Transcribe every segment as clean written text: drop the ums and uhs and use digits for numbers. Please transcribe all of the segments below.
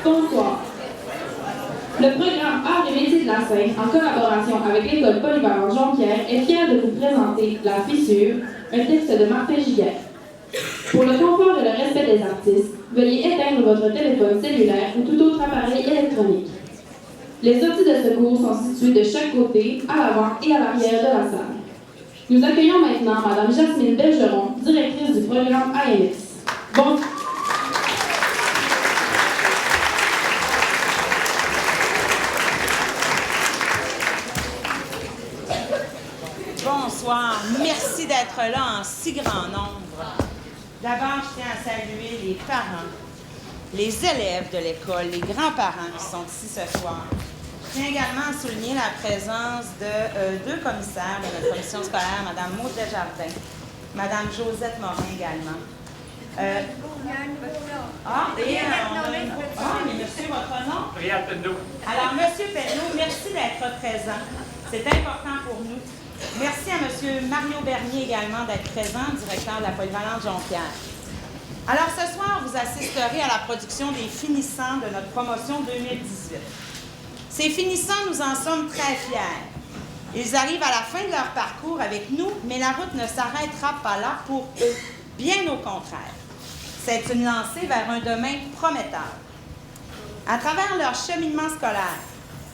Bonsoir. Le programme Arts et métiers de la scène, en collaboration avec l'école polyvalente Jean-Pierre, est fier de vous présenter La Fissure, un texte de Martin Giguère. Pour le confort et le respect des artistes, veuillez éteindre votre téléphone cellulaire ou tout autre appareil électronique. Les sorties de secours sont situées de chaque côté, à l'avant et à l'arrière de la salle. Nous accueillons maintenant Mme Jasmine Bergeron, directrice du programme AMX. Bonsoir. Merci d'être là en si grand nombre. D'abord, je tiens à saluer les parents, les élèves de l'école, les grands-parents qui sont ici ce soir. Je tiens également à souligner la présence de deux commissaires de notre commission scolaire, Mme Maud Desjardins, Mme Josette Morin également. Mais monsieur, votre nom? Réal Penneau. Alors, monsieur Penneau, merci d'être présent. C'est important pour nous. Merci à M. Mario Bernier également d'être présent, directeur de la polyvalente Jean-Pierre. Alors, ce soir, vous assisterez à la production des finissants de notre promotion 2018. Ces finissants, nous en sommes très fiers. Ils arrivent à la fin de leur parcours avec nous, mais la route ne s'arrêtera pas là pour eux. Bien au contraire. C'est une lancée vers un domaine prometteur. À travers leur cheminement scolaire,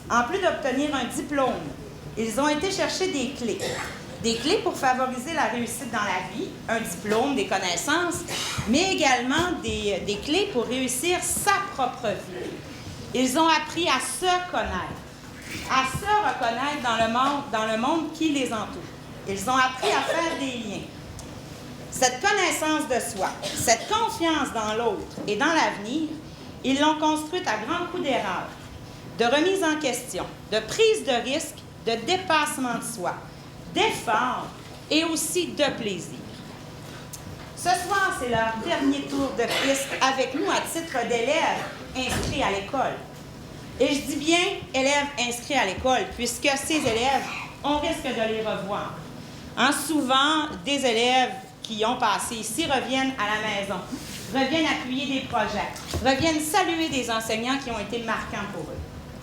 en plus d'obtenir un diplôme, ils ont été chercher des clés. Des clés pour favoriser la réussite dans la vie, un diplôme, des connaissances, mais également des clés pour réussir sa propre vie. Ils ont appris à se connaître, à se reconnaître dans le monde qui les entoure. Ils ont appris à faire des liens. Cette connaissance de soi, cette confiance dans l'autre et dans l'avenir, ils l'ont construite à grands coups d'erreur, de remise en question, de prise de risque, de dépassement de soi, d'effort et aussi de plaisir. Ce soir, c'est leur dernier tour de piste avec nous à titre d'élèves inscrits à l'école. Et je dis bien élèves inscrits à l'école, puisque ces élèves, on risque de les revoir. Souvent, des élèves qui ont passé ici reviennent à la maison, reviennent appuyer des projets, reviennent saluer des enseignants qui ont été marquants pour eux.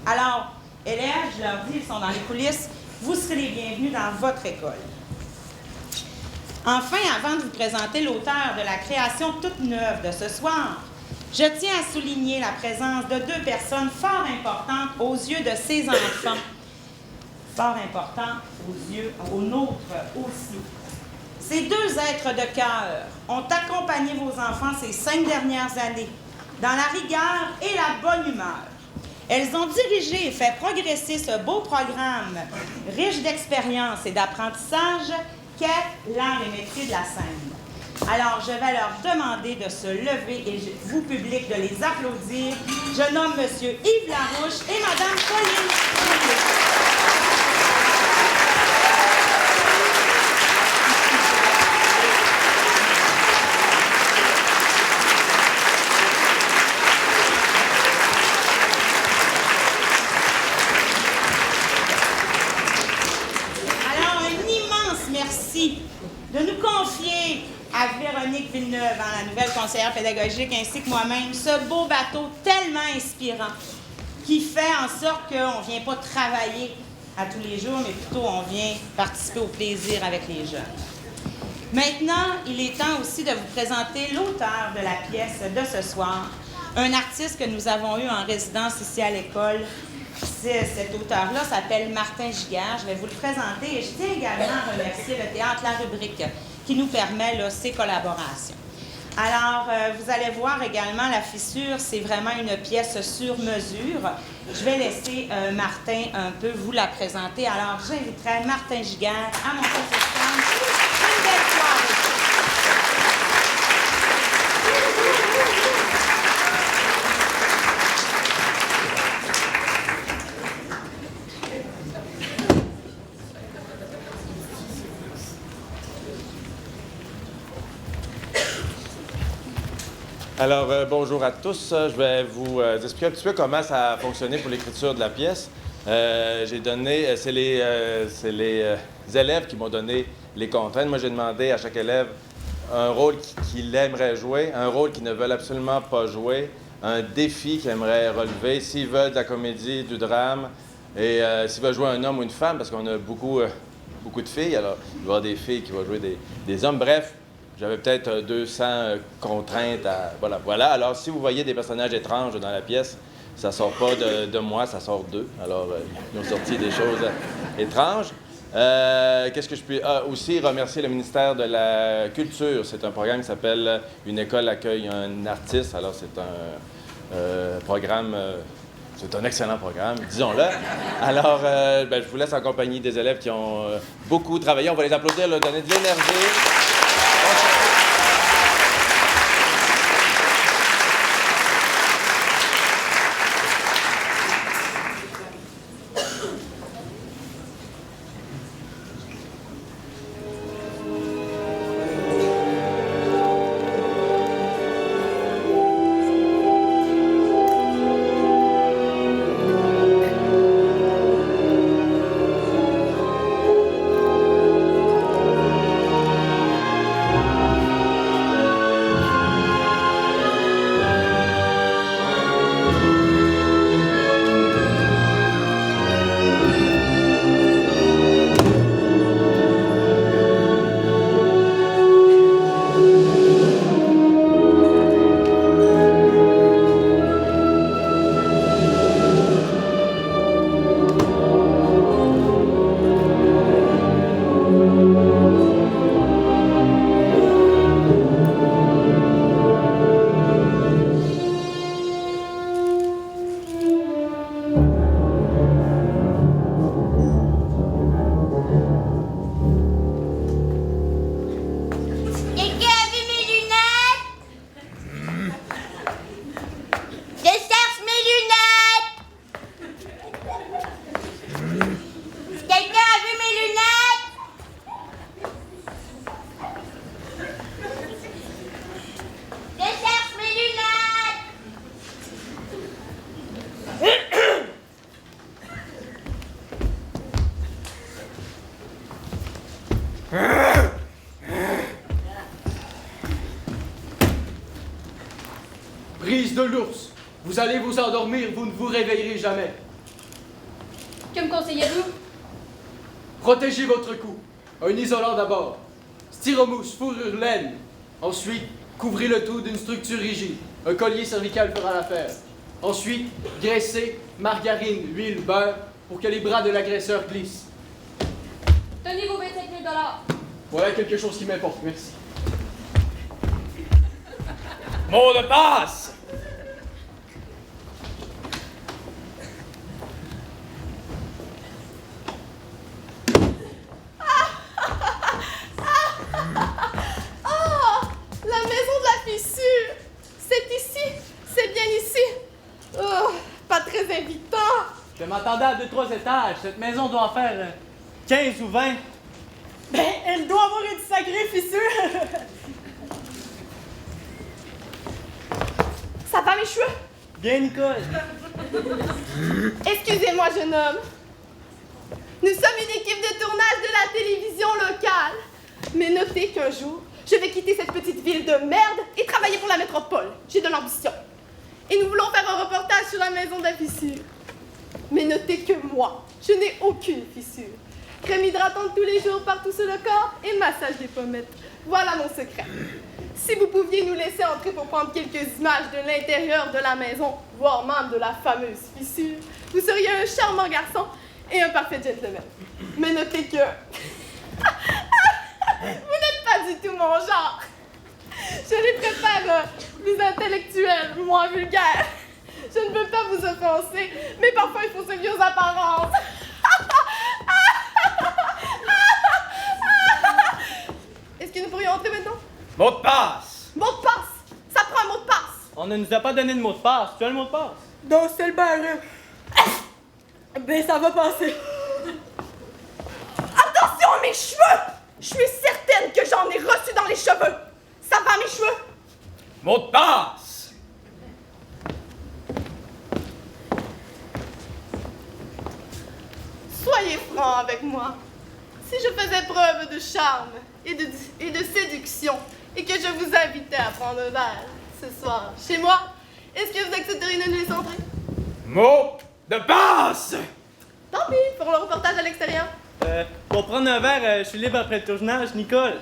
Alors, élèves, je leur dis, ils sont dans les coulisses, vous serez les bienvenus dans votre école. Enfin, avant de vous présenter l'auteur de la création toute neuve de ce soir, je tiens à souligner la présence de deux personnes fort importantes aux yeux de ces enfants. Fort importantes aux nôtres aussi. Ces deux êtres de cœur ont accompagné vos enfants ces 5 dernières années dans la rigueur et la bonne humeur. Elles ont dirigé et fait progresser ce beau programme riche d'expérience et d'apprentissage qu'est l'art et métiers de la scène. Alors, je vais leur demander de se lever et vous, public, de les applaudir. Je nomme M. Yves Larouche et Mme Pauline Pouliot. De nous confier à Véronique Villeneuve, la nouvelle conseillère pédagogique, ainsi que moi-même, ce beau bateau tellement inspirant qui fait en sorte qu'on ne vient pas travailler à tous les jours, mais plutôt on vient participer au plaisir avec les jeunes. Maintenant, il est temps aussi de vous présenter l'auteur de la pièce de ce soir, un artiste que nous avons eu en résidence ici à l'école. Cet auteur-là s'appelle Martin Giguère. Je vais vous le présenter et je tiens également à remercier le Théâtre La Rubrique qui nous permet là, ces collaborations. Alors, vous allez voir également La Fissure, c'est vraiment une pièce sur mesure. Je vais laisser Martin un peu vous la présenter. Alors, j'inviterai Martin Giguère à monter sur scène. Une belle soirée. Alors, bonjour à tous. Je vais vous expliquer un petit peu comment ça a fonctionné pour l'écriture de la pièce. J'ai donné, c'est les élèves qui m'ont donné les contraintes. Moi, j'ai demandé à chaque élève un rôle qu'il aimerait jouer, un rôle qu'ils ne veulent absolument pas jouer, un défi qu'ils aimeraient relever. S'ils veulent de la comédie, du drame, et s'ils veulent jouer un homme ou une femme, parce qu'on a beaucoup de filles, alors il va y avoir des filles qui vont jouer des hommes. Bref, j'avais peut-être 200 contraintes à... Voilà. Alors, si vous voyez des personnages étranges dans la pièce, ça sort pas de moi, ça sort d'eux. Alors, ils ont sorti des choses étranges. Qu'est-ce que je peux... aussi remercier le ministère de la Culture. C'est un programme qui s'appelle « Une école accueille un artiste ». Alors, c'est un programme... c'est un excellent programme, disons-le. Alors, je vous laisse en compagnie des élèves qui ont beaucoup travaillé. On va les applaudir, leur donner de l'énergie. Brise de l'ours, vous allez vous endormir, vous ne vous réveillerez jamais. Que me conseillez-vous? Protégez votre cou. Un isolant d'abord. Styromousse, fourrure, laine. Ensuite, couvrez le tout d'une structure rigide. Un collier cervical fera l'affaire. Ensuite, graissez, margarine, huile, beurre, pour que les bras de l'agresseur glissent. Tenez vos 25 000 $. Voilà quelque chose qui m'importe, merci. Mot de passe! La maison de la fissure! C'est ici! C'est bien ici! Oh, pas très invitant! Je m'attendais à 2-3 étages. Cette maison doit en faire 15 ou 20. Ben, elle doit avoir une sacrée fissure! Ça va mes cheveux? Bien, Nicole. Excusez-moi, jeune homme. Nous sommes une équipe de tournage de la télévision locale. Mais notez qu'un jour, je vais quitter cette petite ville de merde et travailler pour la métropole. J'ai de l'ambition. Et nous voulons faire un reportage sur la maison de la fissure. Mais notez que moi, je n'ai aucune fissure. Crème hydratante tous les jours partout sur le corps et massage des pommettes. Voilà mon secret. Si vous pouviez nous laisser entrer pour prendre quelques images de l'intérieur de la maison, voire même de la fameuse fissure, vous seriez un charmant garçon et un parfait gentleman. Mais notez que... vous n'êtes pas du tout mon genre. Je les préfère plus intellectuels, moins vulgaires. Je ne veux pas vous offenser, mais parfois il faut se fier aux apparences. Est-ce que nous pourrions entrer maintenant? Mot de passe! Mot de passe! Ça prend un mot de passe! On ne nous a pas donné de mot de passe. Tu as le mot de passe? Non, c'est le barreux. Ben, ça va passer. Attention à mes cheveux! Je suis certaine que j'en ai reçu dans les cheveux. Ça va, mes cheveux? Mot de passe! Soyez franc avec moi. Si je faisais preuve de charme et de séduction et que je vous invitais à prendre un verre ce soir chez moi, Est-ce que vous accepteriez de nous laisser entrer? Mot de passe! Tant pis, pour le reportage à l'extérieur. Pour prendre un verre, je suis libre après le tournage, Nicole.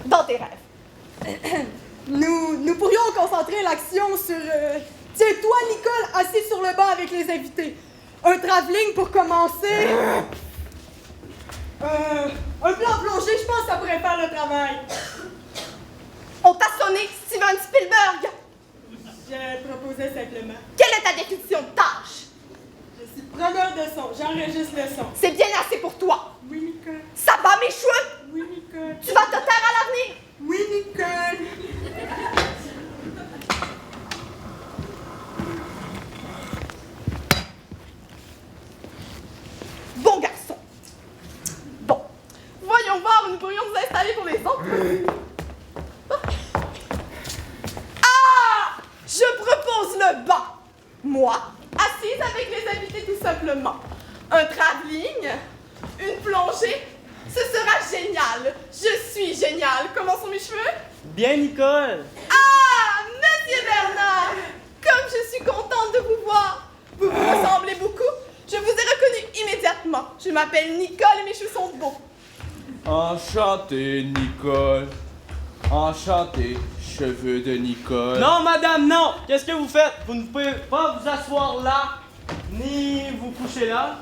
Dans tes rêves. Nous pourrions concentrer l'action sur... Tiens, toi, Nicole, assis sur le banc avec les invités. Un travelling pour commencer. Un plan plongé, je pense que ça pourrait faire le travail. On t'a sonné Steven Spielberg. Je proposais simplement. Quelle est ta définition de tâche? Je suis preneur de son, j'enregistre le son. C'est bien assez pour toi. Oui, Nicole. Ça va, mes cheveux? Oui, Nicole. Tu vas te taire à l'avenir? Oui, Nicole. Bon garçon. Bon. Voyons voir où nous pourrions nous installer pour les autres. Ah! Je propose le banc. Moi, assise avec les invités tout simplement. Un travelling, une plongée. Ce sera génial. Je suis géniale. Comment sont mes cheveux? Bien, Nicole. Ah! Monsieur Bernard! Comme je suis contente de vous voir. Vous vous ressemblez beaucoup. Je vous ai reconnu immédiatement. Je m'appelle Nicole et mes cheveux sont beaux. Enchanté, Nicole. Enchanté, cheveux de Nicole. Non, madame, non! Qu'est-ce que vous faites? Vous ne pouvez pas vous asseoir là, ni vous coucher là,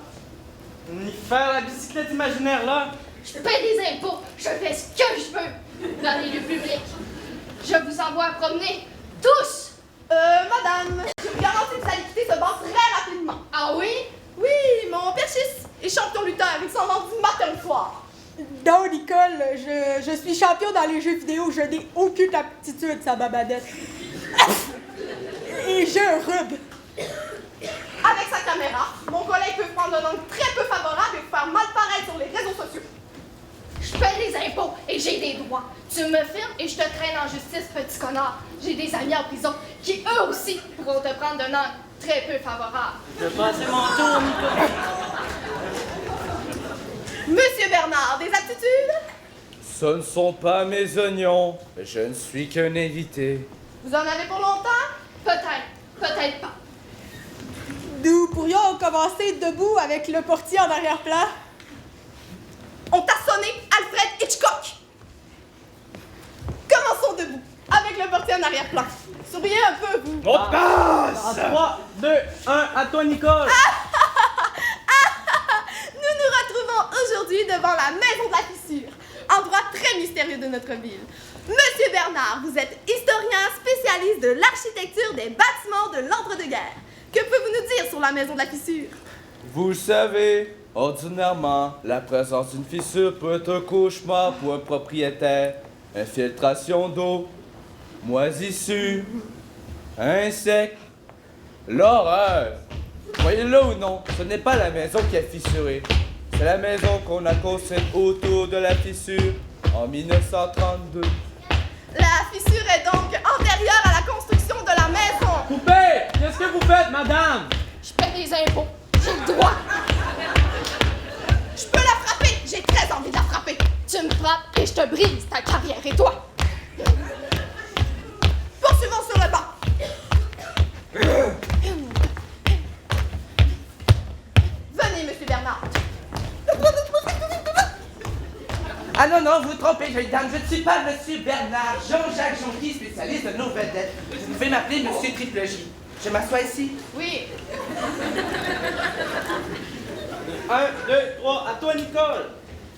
ni faire la bicyclette imaginaire là. Je paie des impôts, je fais ce que je veux dans les lieux publics. Je vous envoie promener tous. Madame, je vous garantis que vous allez quitter ce banc très rapidement. Ah oui? Oui, mon père est champion lutteur. Il s'en vend du matin au soir. Non, Nicole, je suis champion dans les jeux vidéo. Je n'ai aucune aptitude, sa babadette. Et j'ai un rub. Avec sa caméra, mon collègue peut prendre un angle très peu favorable et vous faire mal paraître sur les réseaux sociaux. Je paie des impôts et j'ai des droits. Tu me filmes et je te traîne en justice, petit connard. J'ai des amis en prison qui, eux aussi, pourront te prendre d'un angle très peu favorable. Je vais passer mon tour, Nicole. Monsieur Bernard, des aptitudes? Ce ne sont pas mes oignons. Je ne suis qu'un invité. Vous en avez pour longtemps? Peut-être, peut-être pas. Nous pourrions commencer debout avec le portier en arrière-plan. On t'a sonné Alfred Hitchcock. Commençons debout, avec le portier en arrière-plan. Souriez un peu, vous. On passe! En 3, 2, 1, à toi, Nicole. Nous nous retrouvons aujourd'hui devant la Maison de la Fissure, endroit très mystérieux de notre ville. Monsieur Bernard, vous êtes historien spécialiste de l'architecture des bâtiments de l'entre-deux-guerres. Que pouvez-vous nous dire sur la Maison de la Fissure? Vous le savez, ordinairement, la présence d'une fissure peut être un cauchemar pour un propriétaire. Infiltration d'eau, moisissure, insectes, l'horreur. Voyez-le ou non, ce n'est pas la maison qui est fissurée. C'est la maison qu'on a construite autour de la fissure en 1932. La fissure est donc antérieure à la construction de la maison. Coupez! Qu'est-ce que vous faites, madame? Je paie des impôts, j'ai le droit. Je peux la frapper, j'ai très envie de la frapper. Tu me frappes et je te brise ta carrière et toi. Poursuivons sur le banc. Venez, monsieur Bernard. Ah non, non, vous vous trompez, jeune dame. Je ne suis pas Monsieur Bernard, Jean-Jacques Jonqui, spécialiste de nos vedettes. Vous pouvez m'appeler Monsieur Triple J. Je m'assois ici. Oui. 1, 2, 3, à toi, Nicole.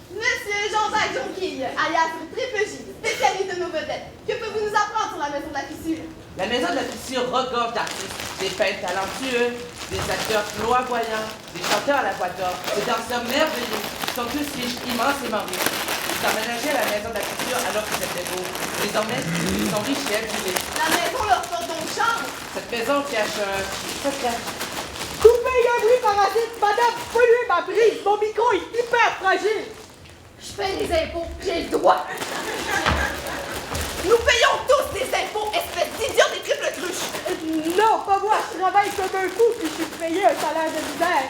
Monsieur Jean-Jacques Jonquille, alias Triple J, spécialiste de nos vedettes. Que peut-vous nous apprendre sur la Maison de la Fissure? La Maison de la Fissure regorge d'artistes, des peintres talentueux, des acteurs flamboyants, des chanteurs à la quatuor, des danseurs merveilleux, qui sont tous riches, immensément riches. Ils sont aménagés à la Maison de la Fissure alors qu'ils étaient beaux. Désormais, ils sont riches et adulés. La maison leur porte donc chance. Cette maison cache un secret. Coupez le bruit, parasite! Madame, polluez ma prise! Mon micro est hyper fragile! Je paie des impôts, j'ai le droit. Nous payons tous des impôts, espèce d'idiots des triples cruches. Non, pas moi! Je travaille comme un fou puis je suis payé un salaire de misère!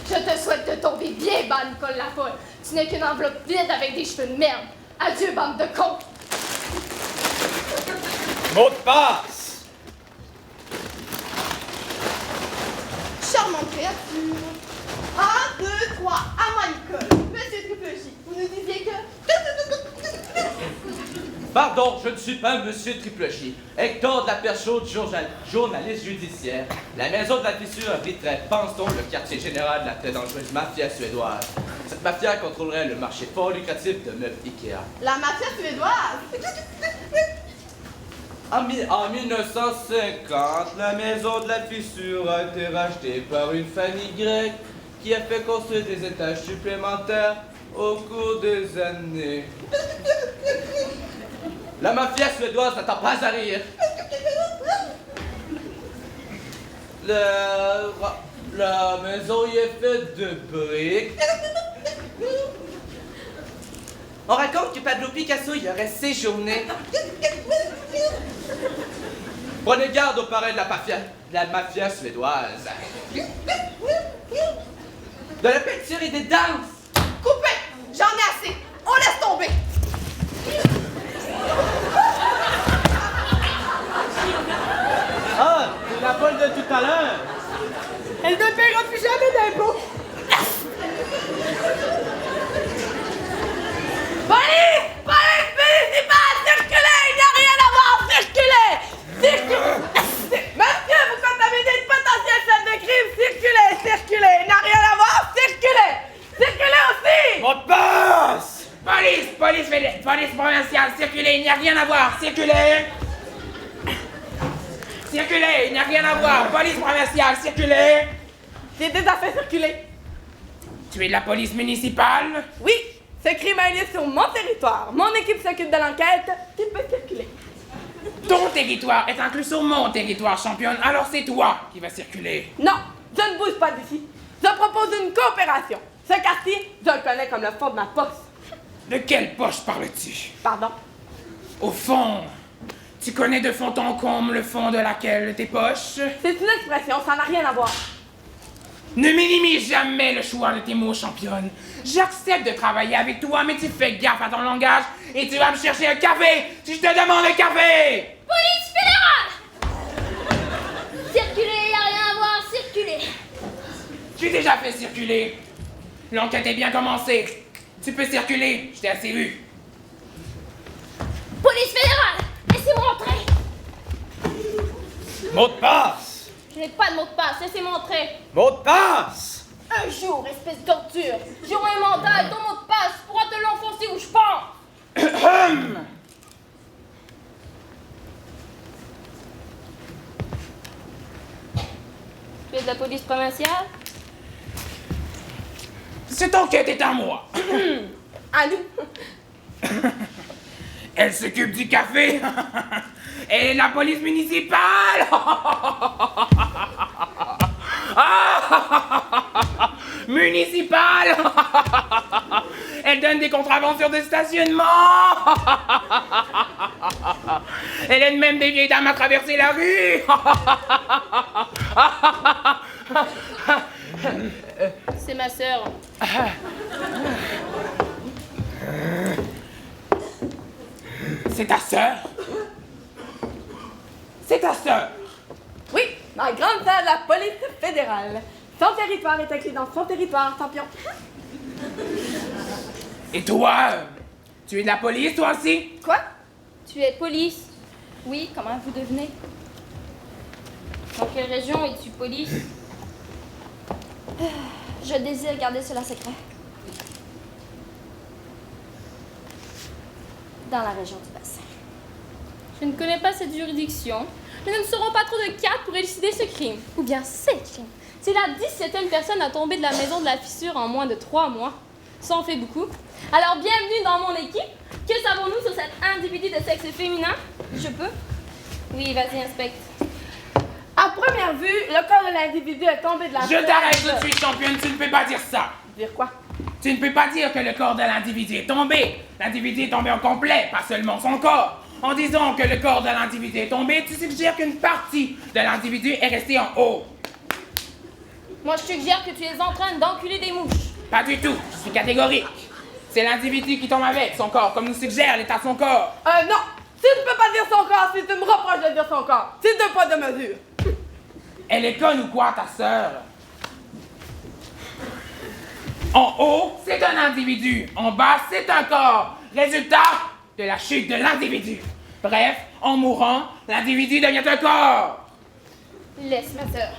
Je te souhaite de tomber bien bas, Nicole Lafolle. Tu n'es qu'une enveloppe vide avec des cheveux de merde. Adieu, bande de cons! Mot de passe! Charmante créature. 1, 2, 3, à moi, Nicole. Monsieur Triple J, vous nous disiez que... Pardon, je ne suis pas Monsieur Triple J. Hector de la Perchaude, journaliste judiciaire. La maison de la fissure abriterait, pense-t-on, le quartier général de la très dangereuse mafia suédoise. Cette mafia contrôlerait le marché fort lucratif de meubles Ikea. La mafia suédoise. En 1950, la maison de la fissure a été rachetée par une famille grecque qui a fait construire des étages supplémentaires au cours des années. La mafia suédoise n'attend pas à rire. La maison y est faite de briques. On raconte que Pablo Picasso y aurait séjourné. Prenez garde au pareil de la mafia suédoise. De la peinture et des danses. Coupez! J'en ai assez! On laisse tomber! Ah, c'est la folle de tout à l'heure! Elle ne paiera plus jamais d'impôts. Police! Police municipale! Circulez! Il n'y a rien à voir! Circulez! Circulez! Monsieur, vous contaminez le potentiel scène de crime! Circulez! Circulez! Il n'y a rien à voir! Circulez! Circulez aussi! Mot de passe! Police provinciale, circulez, il n'y a rien à voir, circulez! Circulez, il n'y a rien à voir, police provinciale, circulez! J'ai déjà fait circuler. Tu es de la police municipale? Oui, ce crime a lieu sur mon territoire. Mon équipe s'occupe de l'enquête. Tu peux circuler. Ton territoire est inclus sur mon territoire, championne, alors c'est toi qui vas circuler. Non, je ne bouge pas d'ici. Je propose une coopération. Ce quartier, je le connais comme le fond de ma poche. De quelle poche parles-tu? Pardon? Au fond. Tu connais de fond en comble le fond de laquelle tes poches? C'est une expression, ça n'a rien à voir. Ne minimise jamais le choix de tes mots, championne. J'accepte de travailler avec toi, mais tu fais gaffe à ton langage et tu vas me chercher un café si je te demande un café! Police fédérale! Circulez, y a rien à voir, circulez! J'ai déjà fait circuler. L'enquête est bien commencée. Tu peux circuler, je t'ai assez vu. Police fédérale! Laissez-moi entrer! Mot de passe! Je n'ai pas de mot de passe, laissez-moi entrer! Mot de passe! Un jour, espèce d'ordure, j'aurai un mandat et ton mot de passe pourra te l'enfoncer où je pense! Tu es de la police provinciale? Cette enquête est à moi. À nous. Elle s'occupe du café. Et la police municipale. Municipale. Elle donne des contraventions de stationnement. Elle aide même des vieilles dames à traverser la rue. C'est ma sœur. C'est ta sœur? C'est ta sœur? Oui, ma grande sœur de la police fédérale. Son territoire est inclus dans son territoire, champion. Et toi? Tu es de la police, toi aussi? Quoi? Tu es police? Oui, comment vous devenez? Dans quelle région es-tu police? Je désire garder cela secret. Dans la région du bassin. Je ne connais pas cette juridiction, mais nous ne serons pas trop de 4 pour élucider ce crime. Ou bien ces crimes. C'est la 17e personne à tomber de la maison de la fissure en moins de 3 mois. Ça en fait beaucoup. Alors bienvenue dans mon équipe. Que savons-nous sur cet individu de sexe féminin? Je peux? Oui, vas-y, inspecte. À première vue, le corps de l'individu est tombé de la Je t'arrête tout de suite, championne, tu ne peux pas dire ça. Dire quoi? Tu ne peux pas dire que le corps de l'individu est tombé. L'individu est tombé au complet, pas seulement son corps. En disant que le corps de l'individu est tombé, tu suggères qu'une partie de l'individu est restée en haut. Moi, je suggère que tu es en train d'enculer des mouches. Pas du tout, je suis catégorique. C'est l'individu qui tombe avec son corps, comme nous suggère l'état de son corps. Non! Si tu peux pas dire son corps, si tu me reproches de dire son corps, c'est deux poids, deux mesures. Elle est conne ou quoi, ta sœur? En haut, c'est un individu. En bas, c'est un corps. Résultat de la chute de l'individu. Bref, en mourant, l'individu devient un corps. Laisse, ma sœur.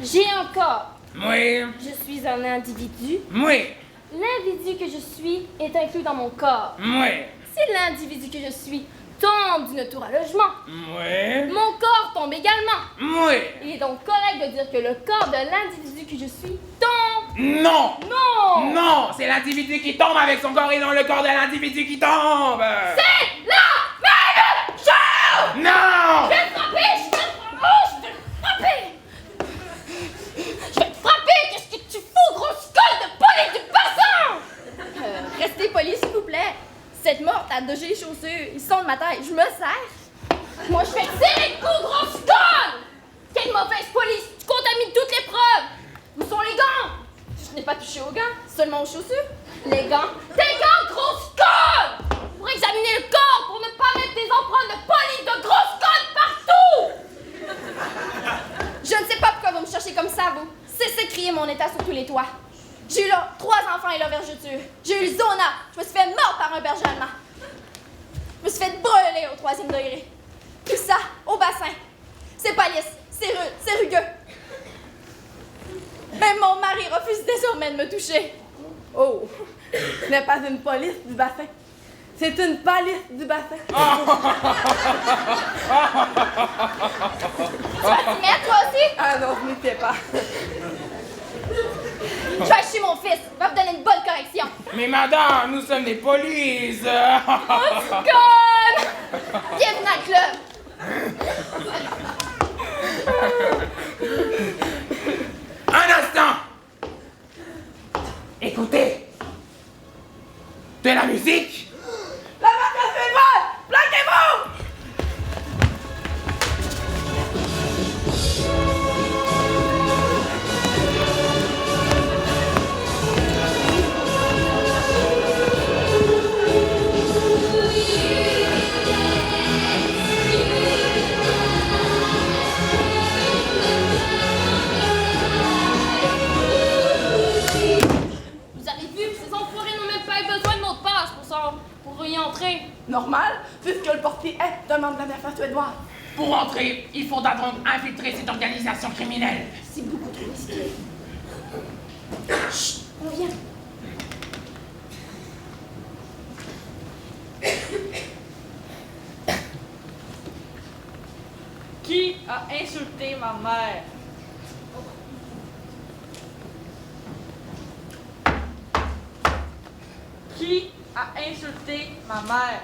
J'ai un corps. Oui, Je suis un individu. oui, L'individu que je suis est inclus dans mon corps. oui, Si l'individu que je suis tombe d'une tour à logement, oui, mon corps tombe également. oui. Il est donc correct de dire que le corps de l'individu que je suis tombe. Non! Non! Non! C'est l'individu qui tombe avec son corps et non le corps de l'individu qui tombe! C'est la même chose! Non! Je vais te frapper! Je vais te frapper! Je vais te frapper! Qu'est-ce que tu fous, grosse colle de police du bassin? Restez poli, s'il vous plaît. Cette morte a dogé les chaussures. Ils sont de ma taille. Je me sers. Moi, je fais tirer le coup, grosse conne! Quelle mauvaise police! Tu contamines toutes les preuves! Où sont les gants? Je n'ai pas touché aux gants, seulement aux chaussures. Les gants. Tes gants, grosse conne! Pour examiner le corps, pour ne pas mettre des empreintes de police de grosse conne partout! Je ne sais pas pourquoi vous me cherchez comme ça, vous. Cessez de crier mon état sur tous les toits. J'ai eu là 3 enfants et leur vergeture. J'ai eu le zona. Je me suis fait mordre par un berger allemand. Je me suis fait brûler au 3e degré. Tout ça au bassin. C'est pas lisse, c'est rude, c'est rugueux. Même mon mari refuse désormais de me toucher. Oh, ce n'est pas une police du bassin. C'est une palisse du bassin. Tu vas t'y mettre, toi aussi? Ah non, je m'y fais pas. Je vais aller chez mon fils. Il va vous donner une bonne correction. Mais madame, nous sommes des polices! Conne! Bienvenue dans le club. Un instant! Écoutez! De la musique! La marque suédoise! Plaquez-vous! Vous avez vu, ces enfoirés n'ont même pas eu besoin de mot de passe pour y entrer. Normal, puisque le portier est un membre de la mafia suédoise. Pour entrer, il faudra donc infiltrer cette organisation criminelle. C'est beaucoup trop risqué. Chut, on vient. Qui a insulté ma mère? Qui a insulté ma mère?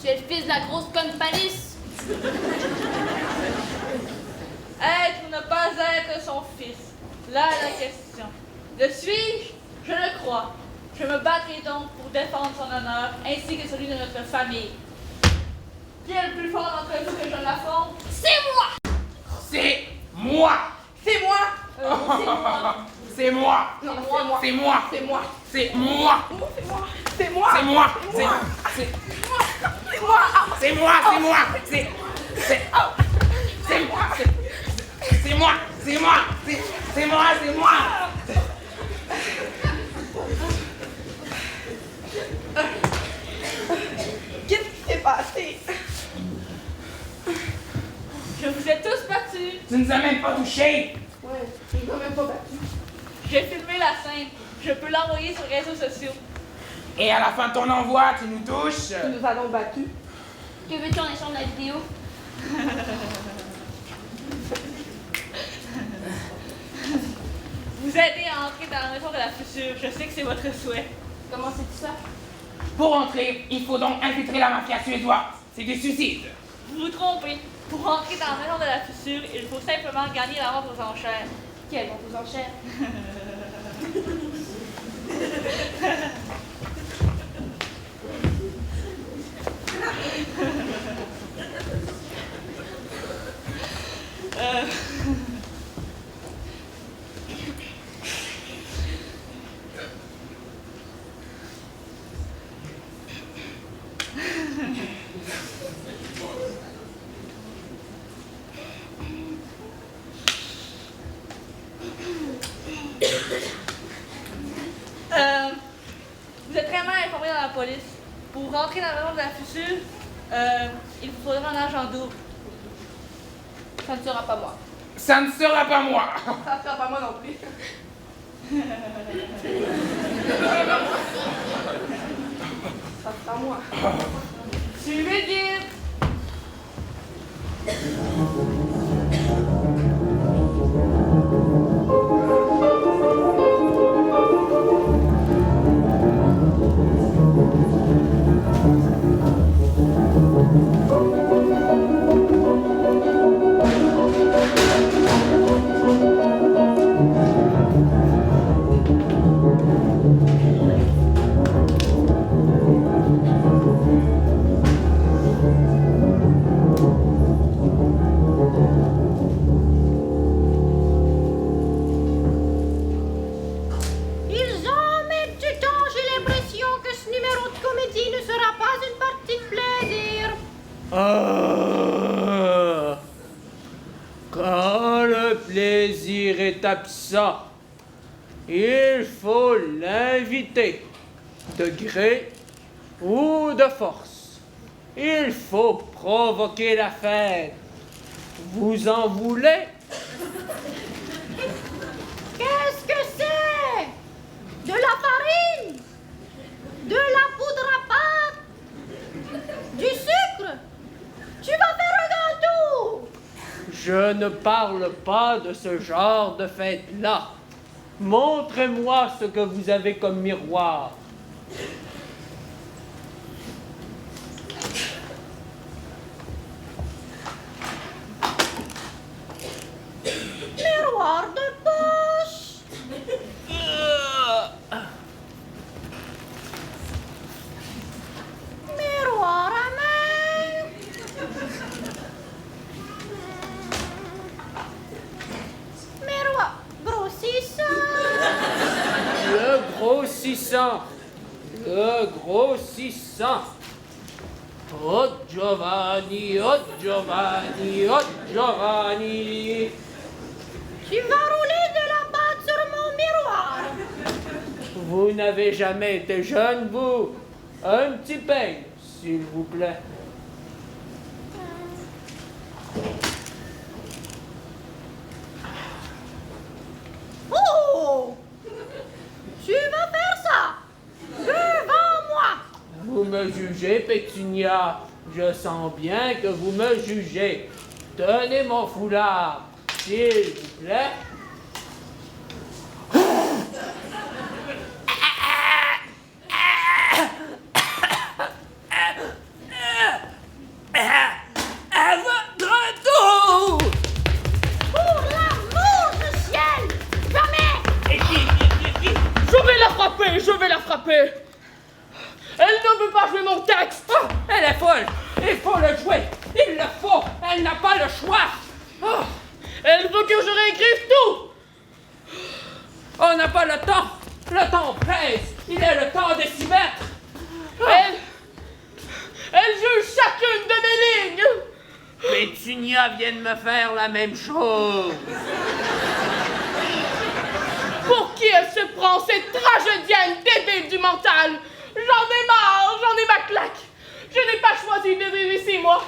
Tu es le fils de la grosse conne palisse. Être ou ne pas être son fils? Là est la question. Le suis-je? Je le crois. Je me battrai donc pour défendre son honneur ainsi que celui de notre famille. Qui est le plus fort d'entre vous que je l'affronte? C'est moi! C'est moi! C'est moi! C'est moi. C'est moi! Non, C'est moi! c'est moi! C'est moi! C'est moi! C'est moi! C'est moi! C'est moi! C'est C'est moi! c'est moi! C'est moi! C'est moi! C'est moi! C'est moi! C'est moi! C'est moi! Qu'est-ce qui s'est passé? Je vous ai tous battus. Tu nous as même pas touchés! Ouais, je ne même pas battu. J'ai filmé la scène. Je peux l'envoyer sur les réseaux sociaux. Et à la fin de ton envoi, tu nous touches! Nous nous allons battus. Que veux-tu en échange de la vidéo? Vous aidez à entrer dans la maison de la fissure. Je sais que c'est votre souhait. Comment c'est tout ça? Pour entrer, il faut donc infiltrer la mafia suédoise. C'est du suicide. Vous vous trompez. Pour entrer dans la maison de la fissure, il faut simplement gagner la vente aux enchères. Quelle vente aux enchères? informer dans la police. Pour rentrer dans la maison de la fissure, il vous faudra un agent double. Ça ne sera pas moi. Ça ne sera pas moi. Ça ne sera pas moi non plus. Ça sera moi. Suivez le guide. Quand le plaisir est absent, il faut l'inviter, de gré ou de force. Il faut provoquer la fête. Vous en voulez? Qu'est-ce que c'est? De la farine? De la poudre à pâte? Du sucre? Tu vas faire un gâteau? Je ne parle pas de ce genre de fête-là. Montrez-moi ce que vous avez comme miroir. Miroir de poche. Miroir à main. Miroir grossissant. Le grossissant. Le grossissant. Oh Giovanni, oh Giovanni, oh Giovanni. Tu vas rouler de la pâte sur mon miroir. Vous n'avez jamais été jeune, vous. Un petit peigne, s'il vous plaît. Oh! Tu vas faire ça devant moi. Vous me jugez, Pétunia. Je sens bien que vous me jugez. Tenez mon foulard, s'il vous plaît. À votre tour! Pour l'amour du ciel, jamais. Je vais la frapper, je vais la frapper. Elle ne veut pas jouer mon texte. Oh, elle est folle. Il faut le jouer. Il le faut. Elle n'a pas le choix. Oh, elle veut que je réécrive tout. On n'a pas le temps. Le temps presse. Il est le temps de s'y mettre. Elle juge chacune de mes lignes. Pétunia vient de me faire la même chose. Pour qui elle se prend, cette tragédienne débile du mental? J'en ai marre, j'en ai ma claque. Je n'ai pas choisi de vivre ici, moi.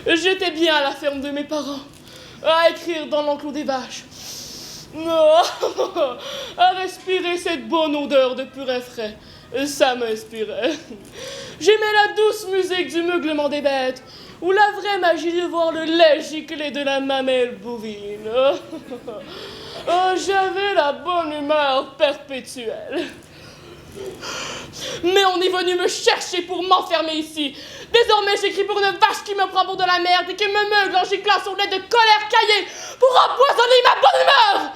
J'étais bien à la ferme de mes parents, à écrire dans l'enclos des vaches. Non, à respirer cette bonne odeur de purée frais. Ça m'inspirait. J'aimais la douce musique du meuglement des bêtes, ou la vraie magie de voir le lait gicler de la mamelle bovine. Oh, j'avais la bonne humeur perpétuelle. Mais on est venu me chercher pour m'enfermer ici. Désormais, j'écris pour une vache qui me prend pour de la merde et qui me meugle en giclant son lait de colère caillé pour empoisonner ma bonne humeur.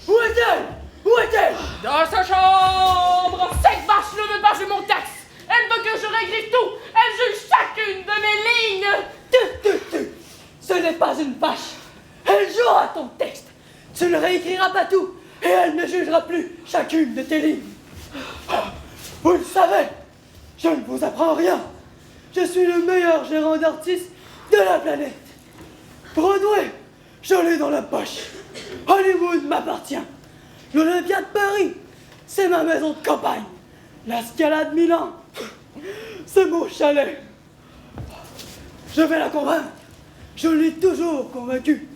Où est-elle? Où est-elle? Dans sa chambre. Cette vache ne veut pas jouer mon texte. Elle veut que je réécrive tout. Elle juge chacune de mes lignes. Ce n'est pas une vache. Elle jouera ton texte. Tu ne réécriras pas tout. Et elle ne jugera plus chacune de tes lignes. Vous le savez, je ne vous apprends rien. Je suis le meilleur gérant d'artistes de la planète. Broadway, je l'ai dans la poche. Hollywood m'appartient. L'Olympia de Paris, c'est ma maison de campagne. La Scala de Milan, c'est mon chalet. Je vais la convaincre. Je l'ai toujours convaincue.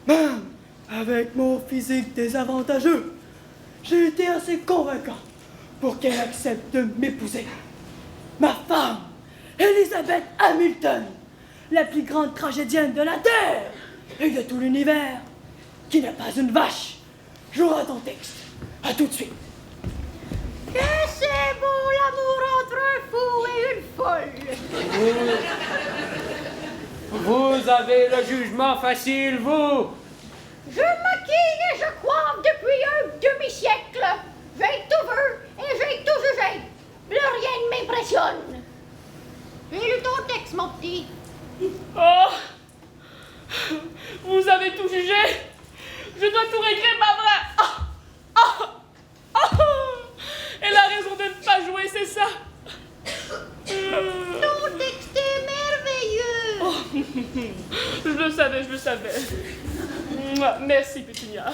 Même avec mon physique désavantageux, j'ai été assez convaincant pour qu'elle accepte de m'épouser. Ma femme, Elizabeth Hamilton, la plus grande tragédienne de la Terre et de tout l'univers, qui n'est pas une vache, jouera ton texte. À tout de suite. Que c'est beau l'amour entre un fou et une folle. Vous avez le jugement facile, vous. Je maquille et je coiffe depuis un demi-siècle. J'ai tout vu et j'ai tout jugé. Plus rien ne m'impressionne. J'ai lu ton texte, mon petit. Oh! Vous avez tout jugé? Je dois tout réécrire, pas vrai? Elle a raison de ne pas jouer, c'est ça? Ton texte est merveilleux. Je le savais. Merci, Pétunia.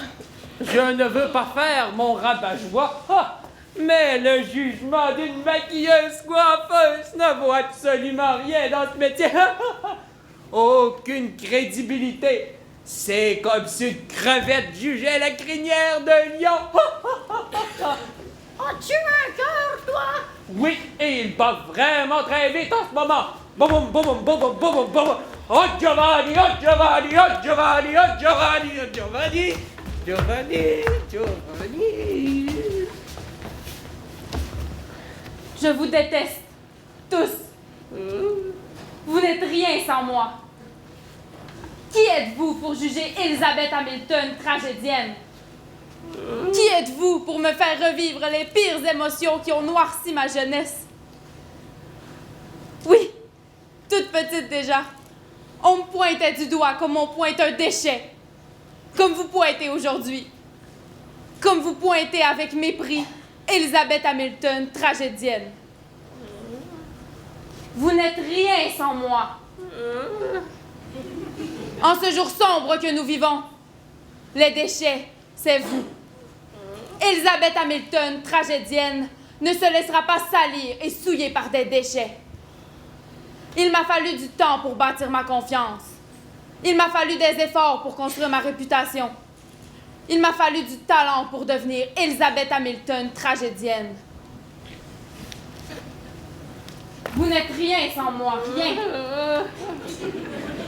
Je ne veux pas faire mon rabat-joie, mais le jugement d'une maquilleuse coiffeuse ne vaut absolument rien dans ce métier. Aucune crédibilité. C'est comme si une crevette jugeait la crinière d'un lion. As-tu un cœur, toi? Oui, et il bat vraiment très vite en ce moment. Boum, boum, boum, boum, boum, boum, boum. Oh Giovanni, oh Giovanni, oh Giovanni, oh Giovanni, oh Giovanni, Giovanni. Je vous déteste, tous. Vous n'êtes rien sans moi. Qui êtes-vous pour juger Elizabeth Hamilton, tragédienne? Qui êtes-vous pour me faire revivre les pires émotions qui ont noirci ma jeunesse? Oui, toute petite déjà, on me pointait du doigt comme on pointe un déchet. Comme vous pointez aujourd'hui. Comme vous pointez avec mépris Elizabeth Hamilton, tragédienne. Vous n'êtes rien sans moi. En ce jour sombre que nous vivons, les déchets, c'est vous. Elizabeth Hamilton, tragédienne, ne se laissera pas salir et souiller par des déchets. Il m'a fallu du temps pour bâtir ma confiance. Il m'a fallu des efforts pour construire ma réputation. Il m'a fallu du talent pour devenir Elizabeth Hamilton, tragédienne. Vous n'êtes rien sans moi, rien.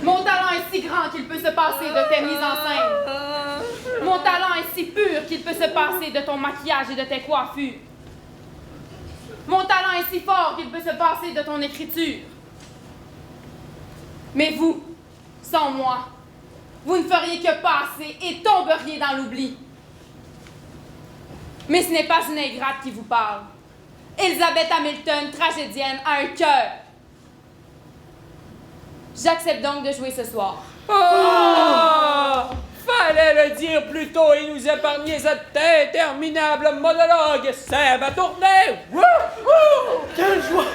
Mon talent est si grand qu'il peut se passer de tes mises en scène. Mon talent est si pur qu'il peut se passer de ton maquillage et de tes coiffures. Mon talent est si fort qu'il peut se passer de ton écriture. Mais vous, sans moi, vous ne feriez que passer et tomberiez dans l'oubli. Mais ce n'est pas une ingrate qui vous parle. Elizabeth Hamilton, tragédienne, a un cœur. J'accepte donc de jouer ce soir. Oh! Fallait le dire plus tôt et nous épargner cet interminable monologue. Ça va tourner. Wouhou! Quelle joie!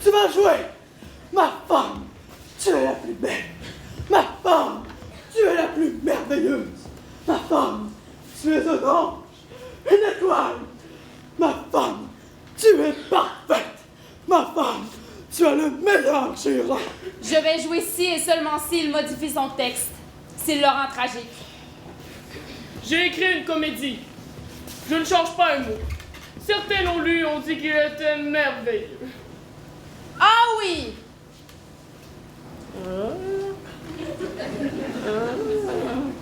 Tu vas jouer! Ma femme, tu es la plus belle! Ma femme, tu es la plus merveilleuse! Ma femme, tu es un ange! Une étoile! Ma femme, tu es parfaite! Ma femme, tu as le meilleur gérant! Je vais jouer si et seulement s'il modifie son texte, s'il le rend tragique. J'ai écrit une comédie. Je ne change pas un mot. Certains l'ont lu, ont dit qu'il était merveilleux. Ah oui!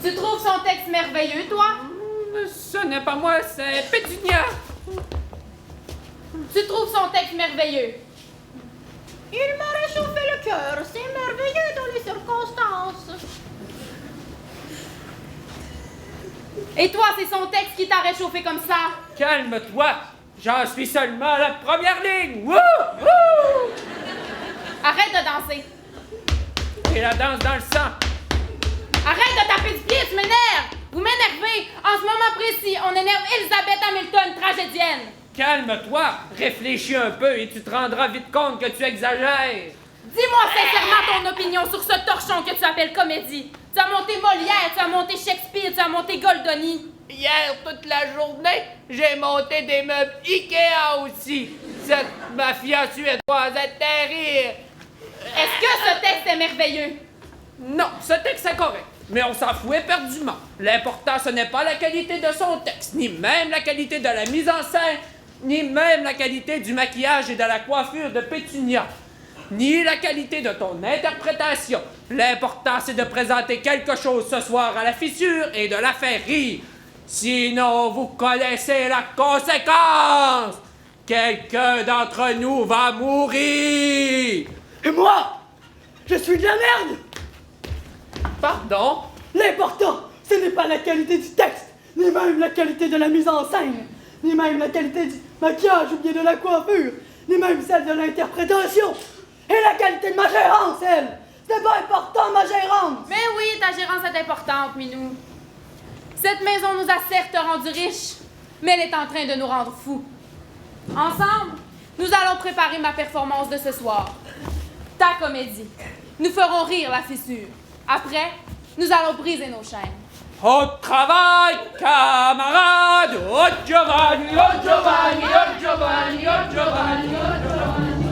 Tu trouves son texte merveilleux, toi? Ce n'est pas moi, c'est Pétunia. Tu trouves son texte merveilleux? Il m'a réchauffé le cœur. C'est merveilleux dans les circonstances. Et toi, c'est son texte qui t'a réchauffé comme ça? Calme-toi. J'en suis seulement à la première ligne. Wouhou! Arrête de danser. Et la danse dans le sang. Arrête de taper du pied, tu m'énerves. Vous m'énervez. En ce moment précis, on énerve Elizabeth Hamilton, tragédienne. Calme-toi, réfléchis un peu et tu te rendras vite compte que tu exagères. Dis-moi sincèrement ton opinion sur ce torchon que tu appelles comédie. Tu as monté Molière, tu as monté Shakespeare, tu as monté Goldoni. Hier, toute la journée, j'ai monté des meubles Ikea aussi. Cette mafia suédoise est terrible. Est-ce que ce texte est merveilleux? Non, ce texte est correct, mais on s'en fout éperdument. L'important, ce n'est pas la qualité de son texte, ni même la qualité de la mise en scène, ni même la qualité du maquillage et de la coiffure de Pétunia, ni la qualité de ton interprétation. L'important, c'est de présenter quelque chose ce soir à la fissure et de la faire rire. Sinon, vous connaissez la conséquence. Quelqu'un d'entre nous va mourir. Et moi, je suis de la merde. Pardon? L'important, ce n'est pas la qualité du texte, ni même la qualité de la mise en scène, ni même la qualité du maquillage ou bien de la coiffure, ni même celle de l'interprétation. Et la qualité de ma gérance, elle. C'est pas important, ma gérance. Mais oui, ta gérance est importante, Minou. Cette maison nous a certes rendus riches, mais elle est en train de nous rendre fous. Ensemble, nous allons préparer ma performance de ce soir. Ta comédie. Nous ferons rire la fissure. Après, nous allons briser nos chaînes. Au travail, camarades! Oh Giovanni, oh Giovanni, oh Giovanni, oh Giovanni, oh Giovanni!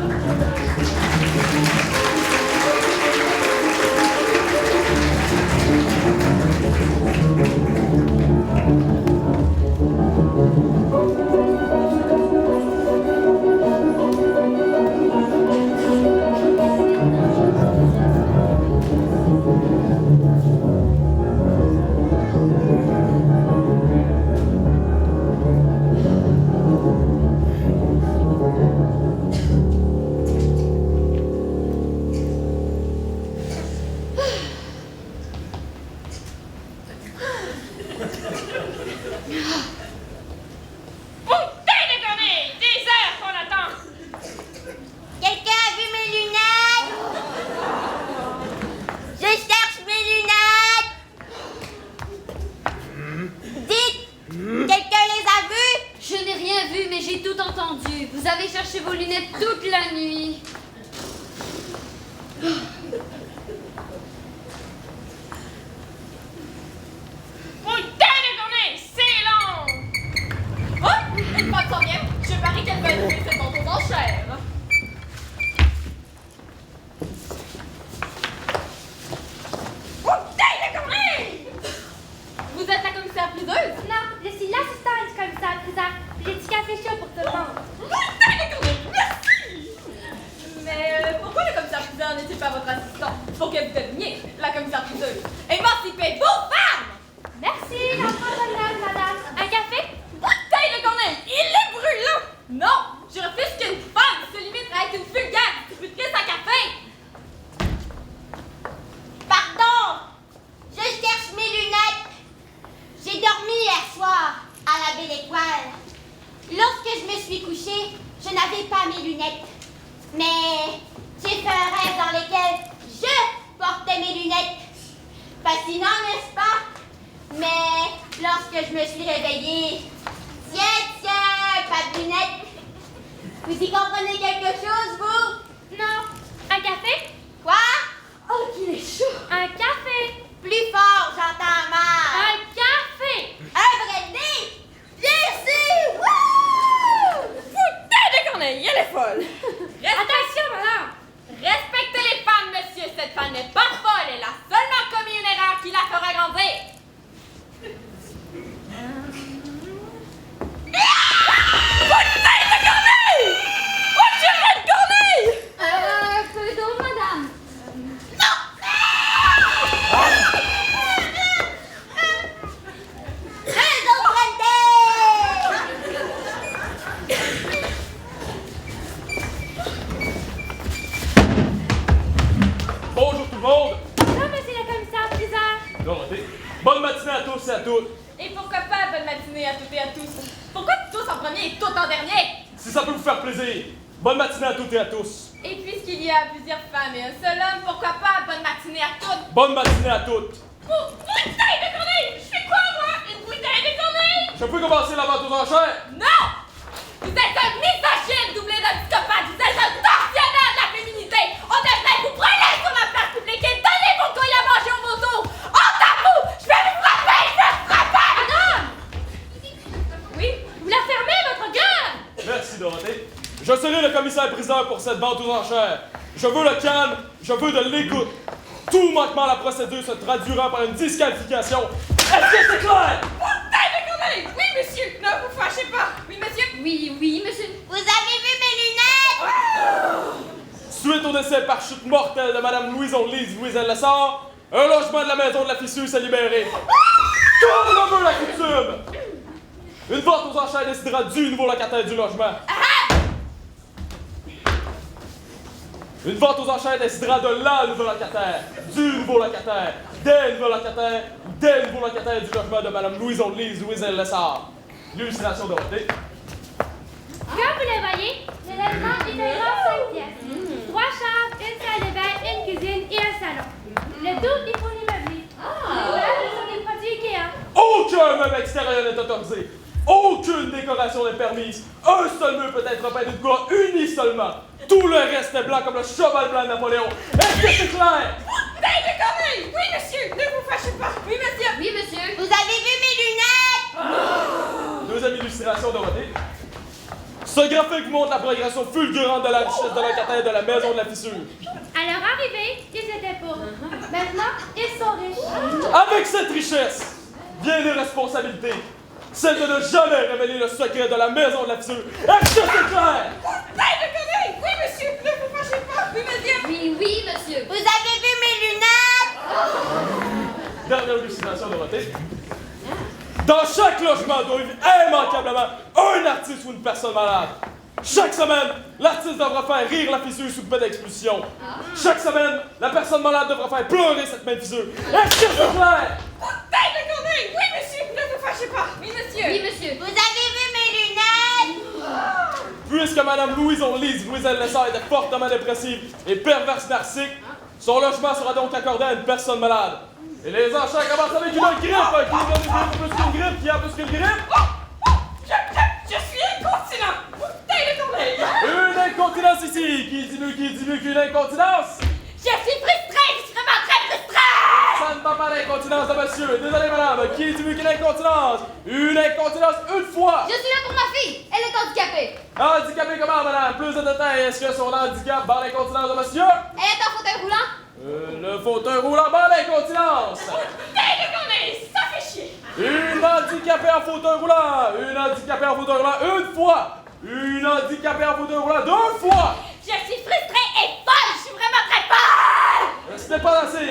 Bonne matinée à toutes! Bouteille de corneille! Je fais quoi, moi? Une bouteille de corneille? Je peux commencer la vente aux enchères? Non! Vous êtes un misogyne doublé d'un psychopathe! Vous êtes un tortionnaire de la féminité! On devrait libérer le commissaire-priseur pour cette vente aux enchères. Je veux le calme, je veux de l'écoute. Tout manquement à la procédure se traduira par une disqualification. Est-ce que c'est clair? Oui, monsieur, ne vous fâchez pas. Oui, monsieur. Oui, monsieur. Vous avez vu mes lunettes? Suite au décès par chute mortelle de Madame Louise-Lise Lessard, un logement de la maison de la fissure s'est libéré. Comme le veut la coutume! Une vente aux enchères décidera du nouveau locataire du logement. Une vente aux enchères décidera de la nouveau locataire, du nouveau locataire, des nouveaux locataires, des nouveaux locataires du logement de Madame Louise-Lise Lessard. L'illustration de Dorothée. Comme vous le voyez, le logement est un grand 5 pièces. 3 chambres, une salle de bain, une cuisine et un salon. Le tout est pour l'immeuble. Les meubles sont des produits IKEA. Aucun meuble extérieur n'est autorisé. Aucune décoration n'est permise. Un seul meuble peut être peint d'une couleur unie seulement. Tout le reste est blanc comme le cheval blanc de Napoléon. Est-ce que c'est clair? Oui, monsieur, ne vous fâchez pas. Oui, monsieur. Oui, monsieur. Vous avez vu mes lunettes? Deuxième illustration de Dorothée. Ce graphique montre la progression fulgurante de la richesse de locataire de la maison de la fissure. À leur arrivée, ils étaient pauvres. Maintenant, ils sont riches. Avec cette richesse vient des responsabilités. Celle de ne jamais révéler le secret de la maison de la fissure. Est-ce que c'est clair? Oui, monsieur, ne vous fâchez pas. Oui, monsieur. Oui, monsieur. Vous avez vu mes lunettes? Dernière illustration de Dorothée. Dans chaque logement doit vivre immanquablement un artiste ou une personne malade. Chaque semaine, l'artiste devra faire rire la fissure sous peine d'expulsion. Chaque semaine, la personne malade devra faire pleurer cette même fissure. Est-ce que c'est clair? Oui, monsieur, ne vous fâchez pas. Oui, monsieur. Oui, monsieur. Vous avez vu mes lunettes? Puisque Madame Louise-Lise Lessard était fortement dépressive et perverse narcissique, son logement sera donc accordé à une personne malade. Et les enchères commencent avec une grippe. Qui a plus qu'une grippe? Qui a plus qu'une grippe? Je suis incontinent. Une incontinence ici. Qui dit mieux qu'une incontinence? Je suis frustrée, je suis vraiment très frustrée! Ça ne va pas l'incontinence de monsieur. Désolé, madame. Qui dit mieux qu'une incontinence? Une incontinence une fois. Je suis là pour ma fille. Elle est handicapée. Handicapée comment, madame? Plus de détails. Est-ce que son handicap bat l'incontinence de monsieur? Elle est en fauteuil roulant. Le fauteuil roulant bat l'incontinence. Ça fait chier. Une handicapée en fauteuil roulant. Une handicapée en fauteuil roulant une fois. Une handicapée en fauteuil roulant deux fois. Je suis frustrée et folle! Je suis vraiment très folle! Ce n'est pas assez.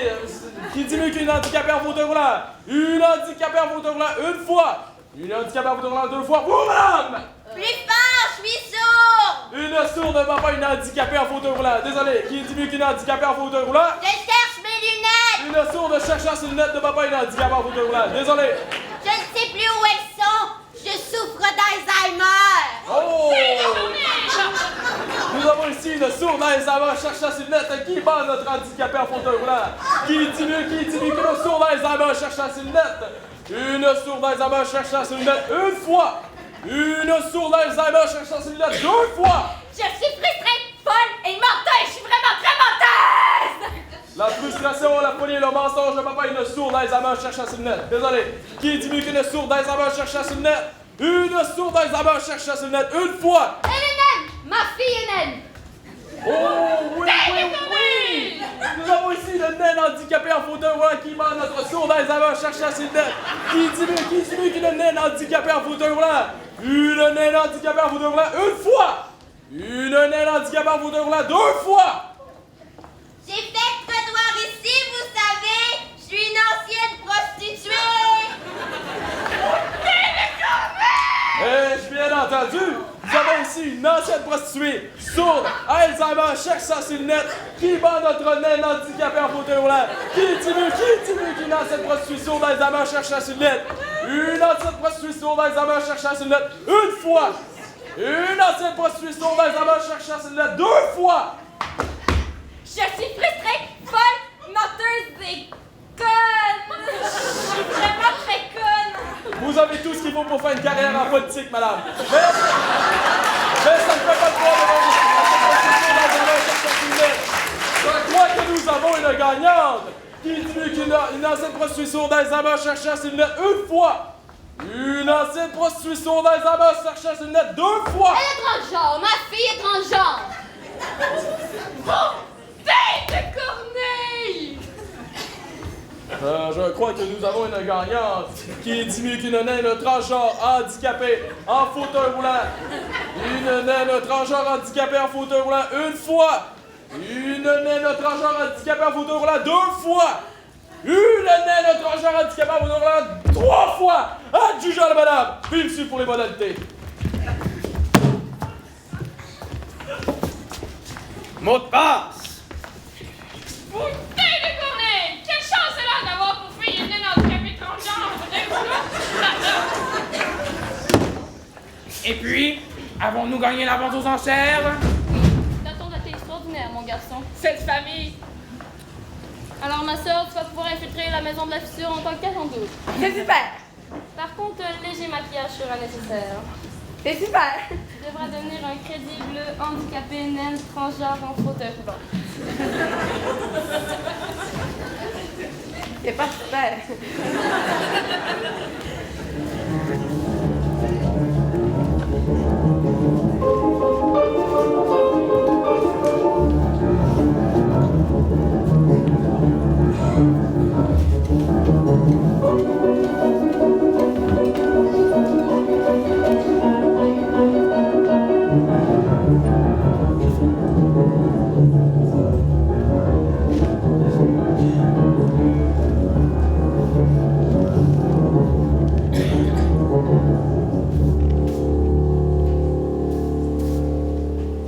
Qui dit mieux qu'une handicapée en fauteuil roulant? Une handicapée en fauteuil roulant une fois. Une handicapée en fauteuil roulant deux fois. Vous, madame! Plus fort, je suis sourde! Une sourde ne va pas une handicapée en fauteuil roulant. Désolé. Qui dit mieux qu'une handicapée en fauteuil roulant? Je cherche mes lunettes! Une sourde cherchant ses lunettes ne va pas une handicapée en fauteuil roulant. Désolé. Je ne sais plus où elles sont! Je souffre d'Alzheimer! Oh! Nous avons ici une sourde Alzheimer cherchant ses lunettes. Qui bat notre handicapé en fauteuil roulant? Qui dit mieux qu'une sourde Alzheimer cherchant ses lunettes? Une sourde Alzheimer cherchant ses lunettes une fois. Une sourde Alzheimer cherchant ses lunettes deux fois. Je suis frustrée, folle et menteuse! Je suis vraiment très menteuse! La frustration, la folie et le mensonge ne va pas une sourde Alzheimer cherchant ses lunettes. Désolé. Qui dit mieux qu'une sourde Alzheimer cherchant ses lunettes? Une sourde Alzheimer cherchant ses lunettes une fois. Elle est naine. Ma fille est naine. Oh oui, oui! Nous avons ici le naine handicapé en fauteuil roulant qui bat notre sourde Alzheimer cherchant ses lunettes. Qui dit mieux qu'une naine handicapée en fauteuil roulant? Une naine handicapée en fauteuil roulant une fois. Une naine handicapée en fauteuil roulant deux fois. J'ai fait le trottoir ici, vous savez! Je suis une ancienne prostituée! Je bien entendu, nous avons ici une ancienne prostituée, sourde, Alzheimer, cherchant ses lunettes, qui bat notre naine handicapé en fauteuil roulant. Qui dit mieux qu'une ancienne prostituée sourde, Alzheimer, cherchant ses lunettes? Une ancienne prostituée sourde, Alzheimer, cherchant ses lunettes une fois. Une ancienne prostituée sourde, Alzheimer, cherchant ses lunettes deux fois. Je suis frustrée, folle, menteuse et conne! Je suis vraiment très conne! Vous avez tout ce qu'il faut pour faire une carrière en politique, madame. Mais ça ne fait pas de Je crois que nous avons une gagnante. Qui dit mieux qu'une ancienne prostituée sourde Alzheimer cherchant ses lunettes une fois. Une ancienne prostituée sourde d'Alzheimer cherchait sur le net 2 fois! Elle est transgenre, ma fille est transgenre! Tête de Corneille! Je crois que nous avons une gagnante qui est mieux qu'une naine transgenre handicapée en fauteuil roulant. Une naine transgenre handicapée en fauteuil roulant 1 fois. Une naine transgenre handicapée en fauteuil roulant 2 fois. Une naine transgenre handicapée en fauteuil roulant 3 fois. Adjugeant la madame. Puis dessus pour les modalités. Mot de passe! Putain de Corneille! Quelle chance elle a d'avoir pour fille une naine handicapée transgenre! Et puis, avons-nous gagné la vente aux enchères? T'attends de tes extraordinaire, mon garçon. Cette famille! Alors, ma soeur, tu vas pouvoir infiltrer la maison de la fissure en tant qu'agent double. C'est super! Par contre, un léger maquillage sera nécessaire. C'est super! Tu devras devenir un crédible handicapé naine transgenre en fauteuil roulant. C'est pas super!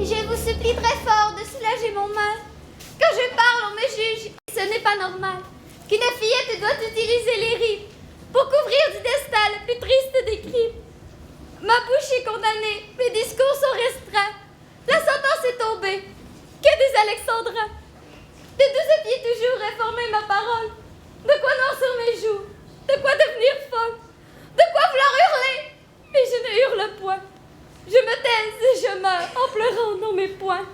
Je vous supplie très fort de soulager mon mal. Quand je parle, on me juge, et ce n'est pas normal. Qu'une fillette doit utiliser les rides pour couvrir du destin le plus triste des crimes. Ma bouche est condamnée, mes discours sont restreints. La sentence est tombée. Que des alexandrins. De 12 pieds toujours réformer ma parole. De quoi noircir mes joues. De quoi devenir folle. De quoi vouloir hurler. Mais je ne hurle point. Je me taise et je meurs en pleurant dans mes poings.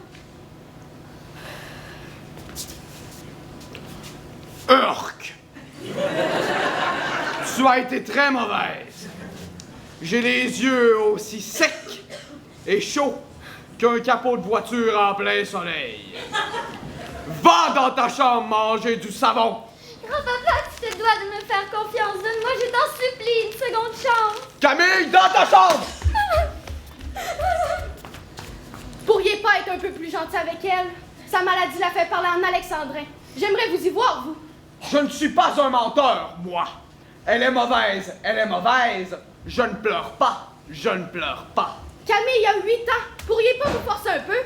Urk! Tu as été très mauvaise. J'ai les yeux aussi secs et chauds qu'un capot de voiture en plein soleil. Va dans ta chambre manger du savon. Grand-papa, tu te dois de me faire confiance. Donne-moi, je t'en supplie, une seconde chance. Camille, dans ta chambre! Pourriez pas être un peu plus gentil avec elle? Sa maladie l'a fait parler en alexandrin. J'aimerais vous y voir, vous. Je ne suis pas un menteur, moi. Elle est mauvaise, elle est mauvaise. Je ne pleure pas, je ne pleure pas. Camille, il y a 8 ans. Pourriez pas vous forcer un peu?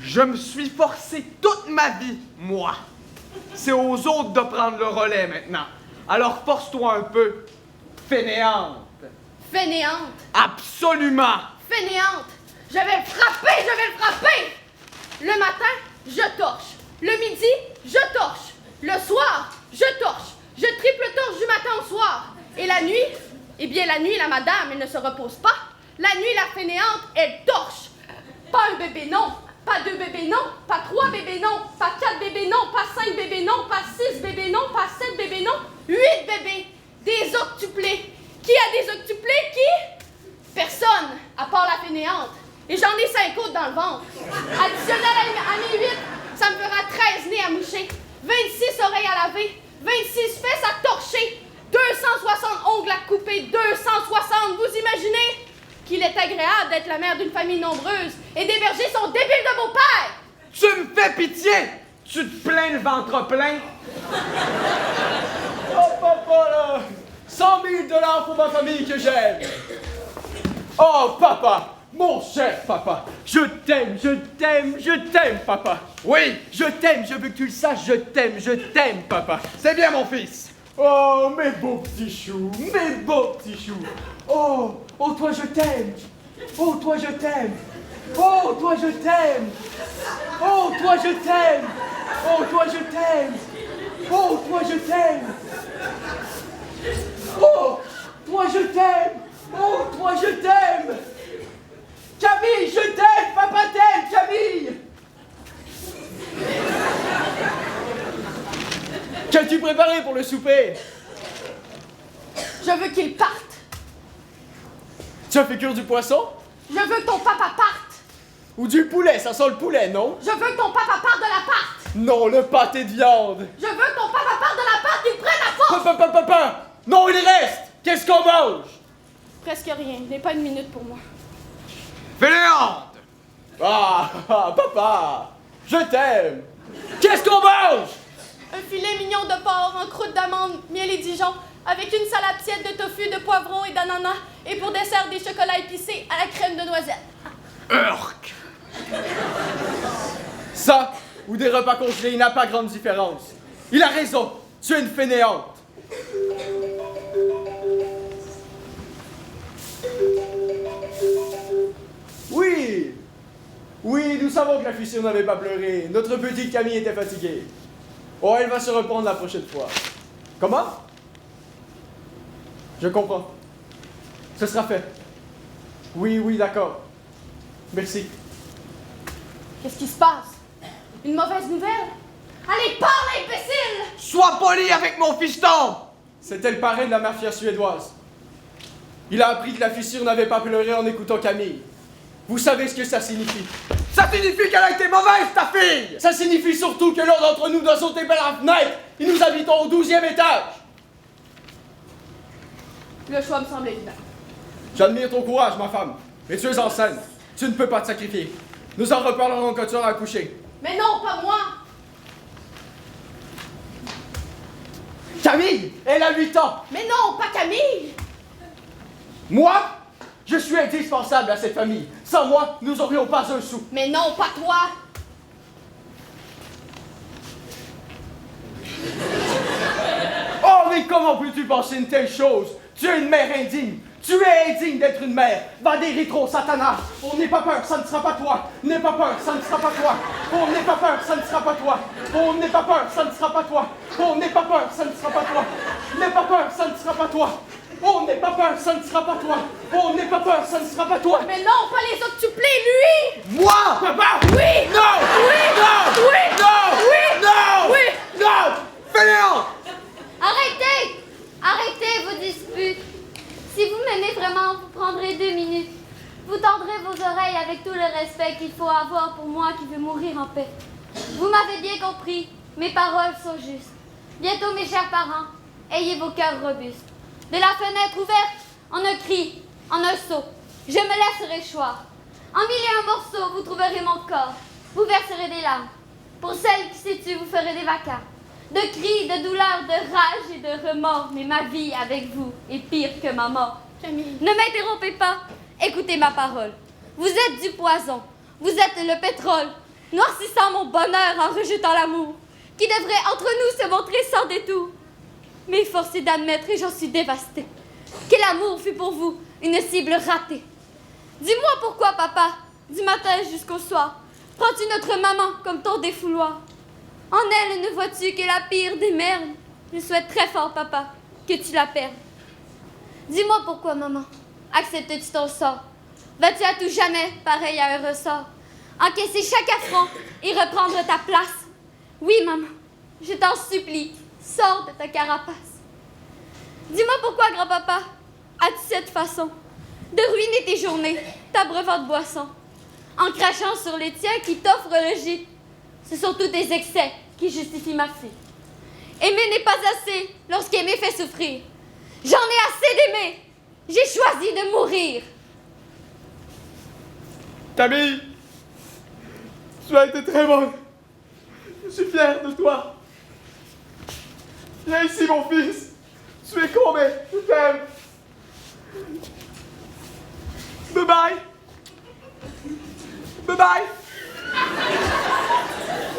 Je me suis forcé toute ma vie, moi. C'est aux autres de prendre le relais maintenant. Alors force-toi un peu. Fainéante. Fainéante. Absolument. Fainéante. Je vais le frapper, je vais le frapper. Le matin, je torche. Le midi, je torche. Le soir, je torche. Je triple torche du matin au soir. Et la nuit, eh bien la nuit, la madame, elle ne se repose pas. La nuit, la fainéante, elle torche. Pas un bébé, non. Pas 2 bébés, non. Pas 3 bébés, non. Pas 4 bébés, non. Pas 5 bébés, non. Pas 6 bébés, non. Pas 7 bébés, non. 8 bébés. Des octuplés. Qui a des octuplés? Qui? Personne, à part la fainéante. Et j'en ai 5 autres dans le ventre. Additionnel à mes 8, ça me fera 13 nez à moucher. 26 oreilles à laver. 26 fesses à torcher. 260 ongles à couper. 260, vous imaginez? Qu'il est agréable d'être la mère d'une famille nombreuse et d'héberger son débile de beau-père! Tu me fais pitié! Tu te plains le ventre plein? Oh, papa, là! 100 000 $ pour ma famille que j'aime! Oh, papa! Mon cher papa! Je t'aime, je t'aime, je t'aime, papa! Oui, je t'aime, je veux que tu le saches, je t'aime, papa! C'est bien, mon fils! Oh, mes beaux petits choux, mes beaux petits choux! Oh, oh, toi, je t'aime! Oh, toi, je t'aime! Oh, toi, je t'aime! Oh, toi, je t'aime! Oh, toi, je t'aime! Oh, toi, je t'aime! Oh, toi, je t'aime! Oh, toi, je t'aime! Camille, je t'aime! Papa t'aime, Camille! Qu'as-tu préparé pour le souper? Je veux qu'il parte. Tu as fait cuire du poisson? Je veux que ton papa parte. Ou du poulet, ça sent le poulet, non? Je veux que ton papa parte de l'appart. Non, le pâté de viande. Je veux que ton papa parte de l'appart, qu'il prenne la force. Papa! Non, il reste! Qu'est-ce qu'on mange? Presque rien. Il n'est pas une minute pour moi. Fainéante! Papa! Je t'aime! Qu'est-ce qu'on mange? Un filet mignon de porc en croûte d'amande, miel et Dijon, avec une salade tiède de tofu, de poivron et d'ananas, et pour dessert des chocolats épicés à la crème de noisette. Urk! Ça, ou des repas congelés, il n'a pas grande différence. Il a raison, tu es une fainéante. Oui, nous savons que la fissure n'avait pas pleuré. Notre petite Camille était fatiguée. Oh, elle va se reprendre la prochaine fois. Comment? Je comprends. Ce sera fait. Oui, d'accord. Merci. Qu'est-ce qui se passe? Une mauvaise nouvelle? Allez, parle, imbécile! Sois poli avec mon fiston! C'était le parrain de la mafia suédoise. Il a appris que la fissure n'avait pas pleuré en écoutant Camille. Vous savez ce que ça signifie? Ça signifie qu'elle a été mauvaise, ta fille! Ça signifie surtout que l'un d'entre nous doit sauter par la fenêtre et nous habitons au 12e étage. Le choix me semble évident. J'admire ton courage, ma femme, mais tu es enceinte. Tu ne peux pas te sacrifier. Nous en reparlerons quand tu auras accouché. Mais non, pas moi! Camille, elle a 8 ans. Mais non, pas Camille! Moi, je suis indispensable à cette famille. Sans moi, nous n'aurions pas un sou. Mais non, pas toi! Oh, mais comment peux-tu penser une telle chose? Tu es une mère indigne. Tu es indigne d'être une mère. Va des rétros, Satanas. On n'aie pas peur, ça ne sera pas toi. N'aie pas peur, ça ne sera pas toi. On n'aie pas peur, ça ne sera pas toi. On n'aie pas peur, ça ne sera pas toi. On n'aie pas peur, ça ne sera pas toi. N'aie pas peur, ça ne sera pas toi. On n'aie pas peur, ça ne sera pas toi. On n'aie pas peur, ça ne sera pas toi. Mais non, pas les octuplés, lui! Moi! Papa! Oui! Non! Oui! Non! Oui! Non! Oui! Non! Oui! Non! Fainéant! Arrêtez! Arrêtez vos disputes. Si vous m'aimez vraiment, vous prendrez 2 minutes. Vous tendrez vos oreilles avec tout le respect qu'il faut avoir pour moi qui veux mourir en paix. Vous m'avez bien compris, mes paroles sont justes. Bientôt, mes chers parents, ayez vos cœurs robustes. De la fenêtre ouverte, en un cri, en un saut, je me laisserai choir. En 1001 morceaux, vous trouverez mon corps. Vous verserez des larmes. Pour celles qui s'y tuent, vous ferez des vacarmes. De cris, de douleur, de rage et de remords, mais ma vie avec vous est pire que ma mort. Camille. Ne m'interrompez pas, écoutez ma parole. Vous êtes du poison, vous êtes le pétrole, noircissant mon bonheur en rejetant l'amour, qui devrait entre nous se montrer sans détour. Mais force est d'admettre, et j'en suis dévastée, que l'amour fut pour vous une cible ratée. Dis-moi pourquoi, papa, du matin jusqu'au soir, prends-tu notre maman comme ton défouloir? En elle, ne vois-tu que la pire des merdes? Je souhaite très fort, papa, que tu la perdes. Dis-moi pourquoi, maman, acceptes-tu ton sort? Vas-tu à tout jamais, pareil à un ressort, encaisser chaque affront et reprendre ta place? Oui, maman, je t'en supplie, sors de ta carapace. Dis-moi pourquoi, grand-papa, as-tu cette façon de ruiner tes journées, t'abreuvant de boissons, en crachant sur les tiens qui t'offrent le gîte? Ce sont tous tes excès qui justifient ma fuite. Aimer n'est pas assez lorsqu'aimer fait souffrir. J'en ai assez d'aimer. J'ai choisi de mourir. Camille, tu as été très bonne. Je suis fier de toi. Viens ici, mon fils. Tu es con, mais je t'aime. Bye bye. Bye bye.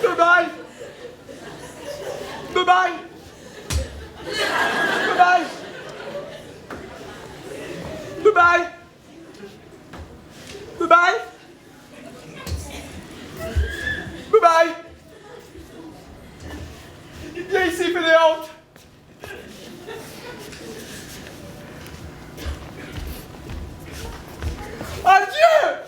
Bye bye. Bye bye. Bye bye. Bye bye. Bye bye. Bye bye. Viens ici, fainéante. Adieu.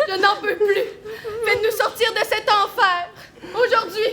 Je n'en peux plus. Faites-nous sortir de cet enfer. Aujourd'hui.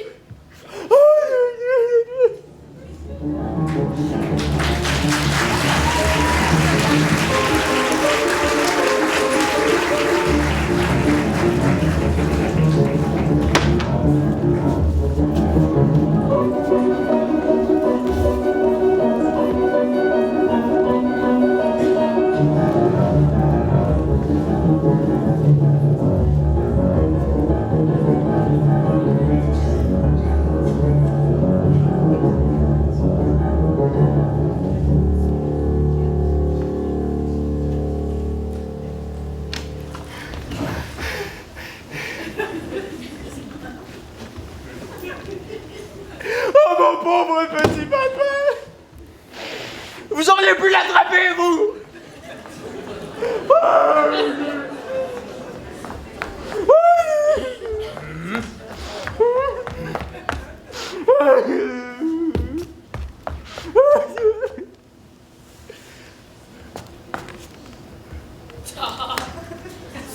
Oh mon pauvre petit papa! Vous auriez pu l'attraper, vous!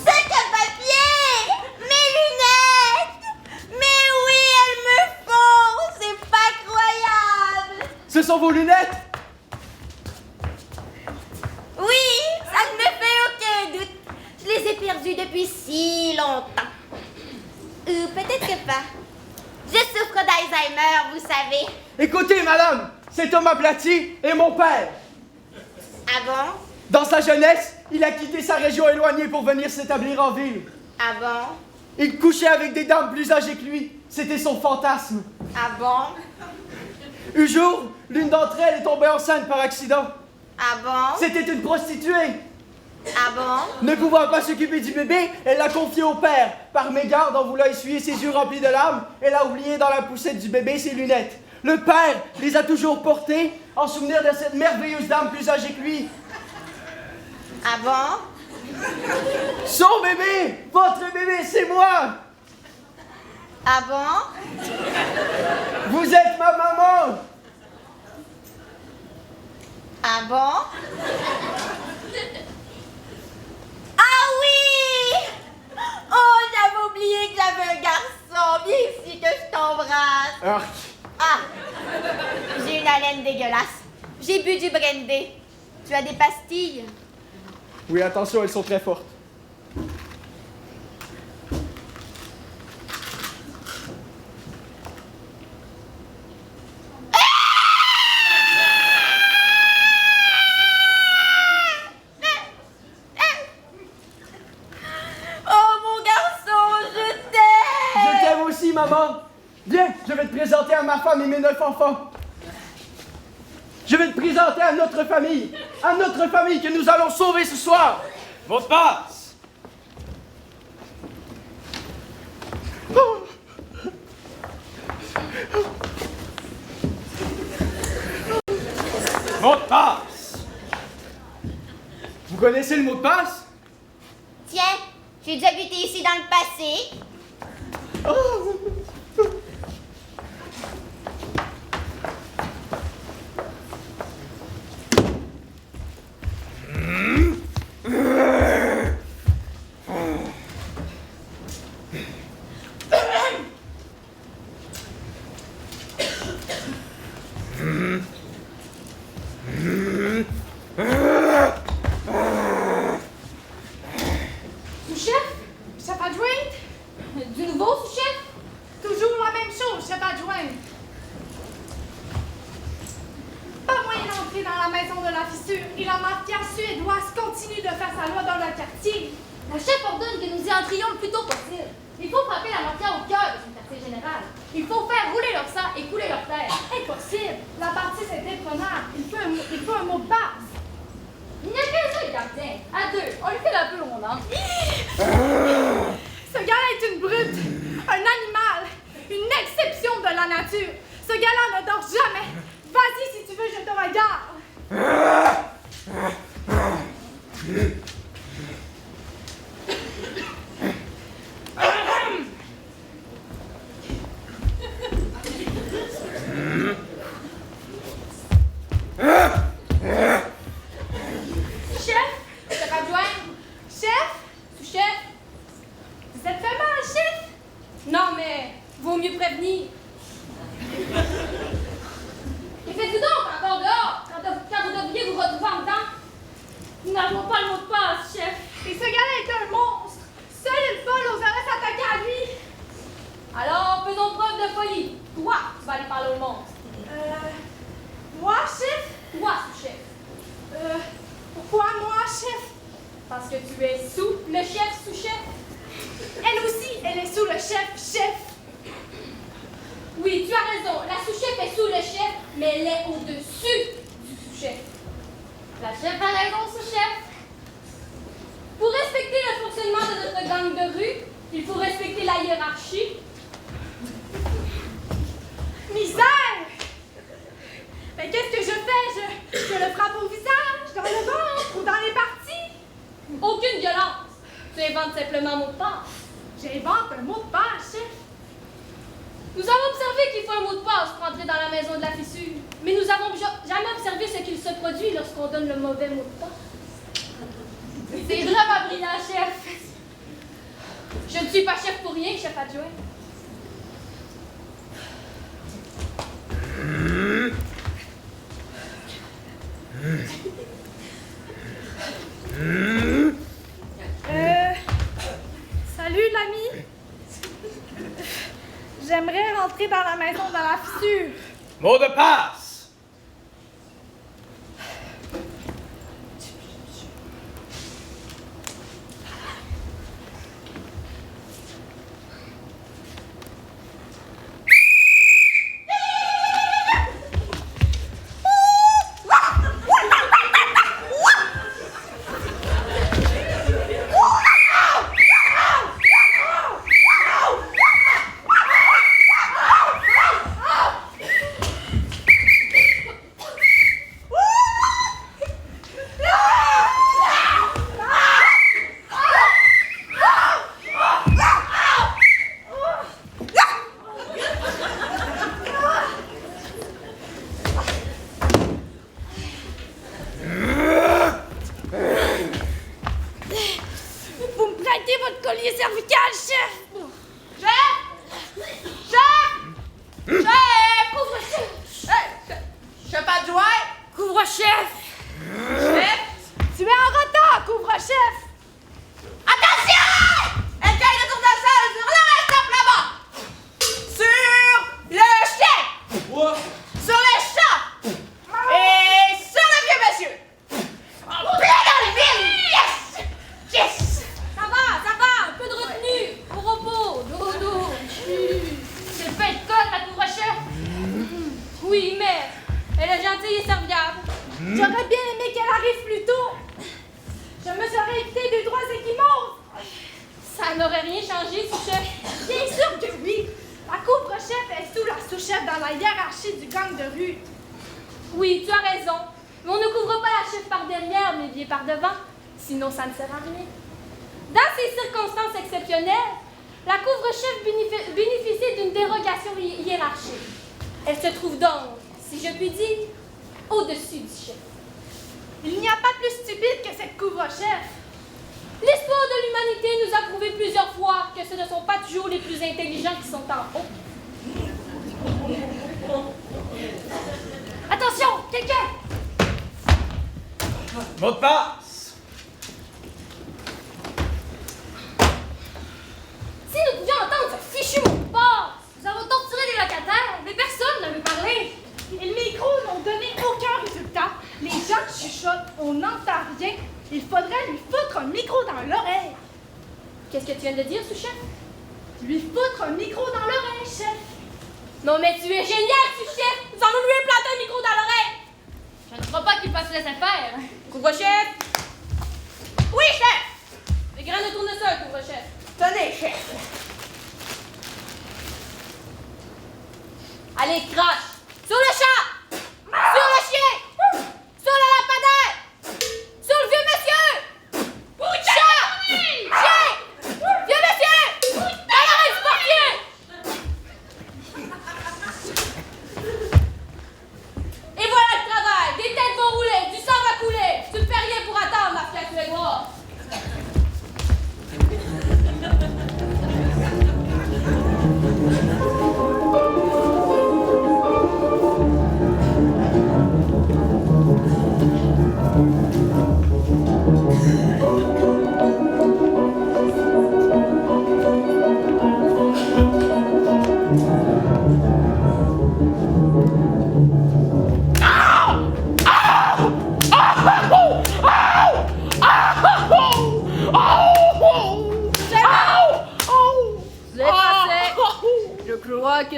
Sac à papier! Mes lunettes! Mais oui, elles me font! C'est pas croyable! Ce sont vos lunettes? Oui, ça ne me fait aucun doute. Je les ai perdues depuis si longtemps. Ou peut-être que pas. Je souffre d'Alzheimer, vous savez. Écoutez, madame, c'est Thomas Platy et mon père. Ah bon? Dans sa jeunesse, il a quitté sa région éloignée pour venir s'établir en ville. Ah bon? Il couchait avec des dames plus âgées que lui. C'était son fantasme. Ah bon? Un jour, l'une d'entre elles est tombée enceinte par accident. Ah bon? C'était une prostituée. Ah bon? Ne pouvant pas s'occuper du bébé, elle l'a confié au père. Par mégarde, en voulant essuyer ses yeux remplis de larmes, elle a oublié dans la poussette du bébé ses lunettes. Le père les a toujours portées en souvenir de cette merveilleuse dame plus âgée que lui. Ah bon? Son bébé! Votre bébé, c'est moi! Ah bon? Vous êtes ma maman! Ah bon? Ah oui! Oh, j'avais oublié que j'avais un garçon. Viens ici que je t'embrasse. Ah! J'ai une haleine dégueulasse. J'ai bu du brandy. Tu as des pastilles? Oui, attention, elles sont très fortes. Oh, mon garçon, je t'aime! Je t'aime aussi, maman. Viens, je vais te présenter à ma femme et mes 9 enfants. Je vais te présenter à notre famille que nous allons sauver ce soir. Mot de passe! Mot de passe! Vous connaissez le mot de passe? Tiens, j'ai déjà habité ici dans le passé. Sous-chef? Chef adjointe? Du nouveau sous-chef? Toujours la même chose, chef adjointe. Pas moyen d'entrer dans la maison de la fissure et la mafia suédoise continue de faire sa loi dans le quartier. Le chef ordonne que nous y entrions le plus tôt possible. Il faut frapper la mafia au cœur du quartier général. Il faut faire rouler leur sang et couler leur terre. Impossible! La partie c'est imprenable. Il faut un mot de passe. Il n'y a qu'un seul gardien. À deux. On lui fait la peu on entre. Ce gars-là est une brute, un animal, une exception de la nature. Ce gars-là ne dort jamais. Vas-y si tu veux, je te regarde. Tu es sous le chef sous-chef? Elle aussi, elle est sous le chef. Oui, tu as raison. La sous-chef est sous le chef, mais elle est au-dessus du sous-chef. La chef a raison, sous-chef. Pour respecter le fonctionnement de notre gang de rue, il faut respecter la hiérarchie. Misère! Mais qu'est-ce que je fais? Je le frappe au visage, dans le ventre ou dans les parties? Aucune violence. Tu inventes simplement un mot de passe. J'invente un mot de passe, chef. Nous avons observé qu'il faut un mot de passe pour entrer dans la maison de la fissure, mais nous n'avons jamais observé ce qu'il se produit lorsqu'on donne le mauvais mot de passe. C'est vraiment brillant, chef. Je ne suis pas chef pour rien, chef adjoint. Salut, l'ami. J'aimerais rentrer dans la maison de la fissure. Mot de passe! Mot de passe! Si nous pouvions entendre ce fichu mot de passe! Nous avons torturé les locataires, mais personne ne veut parler! Les micros n'ont donné aucun résultat. Les gens chuchotent, on n'entend rien. Il faudrait lui foutre un micro dans l'oreille. Qu'est-ce que tu viens de dire, sous-chef? Lui foutre un micro dans l'oreille, chef. Non mais tu es génial, sous-chef! Nous allons lui implanter un micro dans l'oreille! Je ne crois pas qu'il fasse laisser faire. Couvre-chef! Oui, chef! Des grains de tournesol, couvre-chef. Tenez, chef. Allez, crache! Sur le chat! Sur le chien! Sur le lampadaire! Sur le vieux monsieur! Chat! Chien! Vieux monsieur! Dans l'oreille du portier! Et voilà le travail! Des têtes vont rouler, du sang va couler! Tu ne fais rien pour attendre, ma fière Grégoire!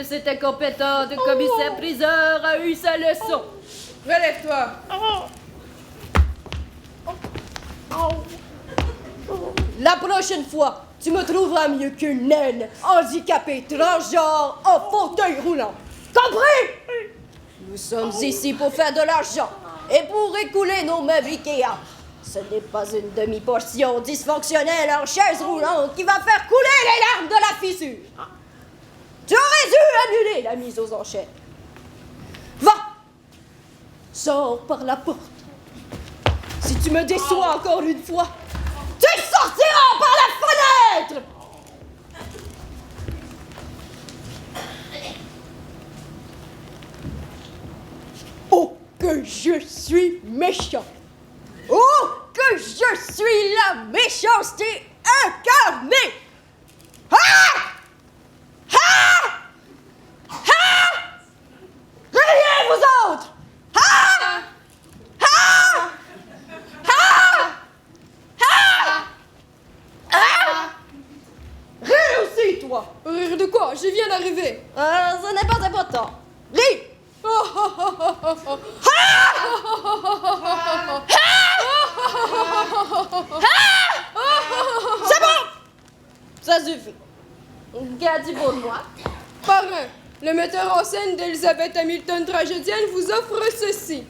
c'était compétent, le commissaire-priseur a eu sa leçon. Relève-toi. La prochaine fois, tu me trouveras mieux qu'une naine handicapée transgenre en fauteuil roulant. Compris? Nous sommes ici pour faire de l'argent et pour écouler nos meubles Ikea. Ce n'est pas une demi-portion dysfonctionnelle en chaise roulante qui va faire couler les larmes de la fissure. Tu aurais dû annuler la mise aux enchères. Va! Sors par la porte. Si tu me déçois encore une fois, tu sortiras par la fenêtre! Oh, que je suis méchant! Oh, que je suis la méchanceté incarnée! Ah! Ah! Ah! Riez, vous autres! Ah! Ah! Ah! Ah! Ah! Rire aussi, toi! Rire de quoi? Je viens d'arriver. Ce n'est pas important. Ris! C'est bon! Ça suffit. Gardez pour moi. Parrain, le metteur en scène d'Elizabeth Hamilton tragédienne vous offre ceci.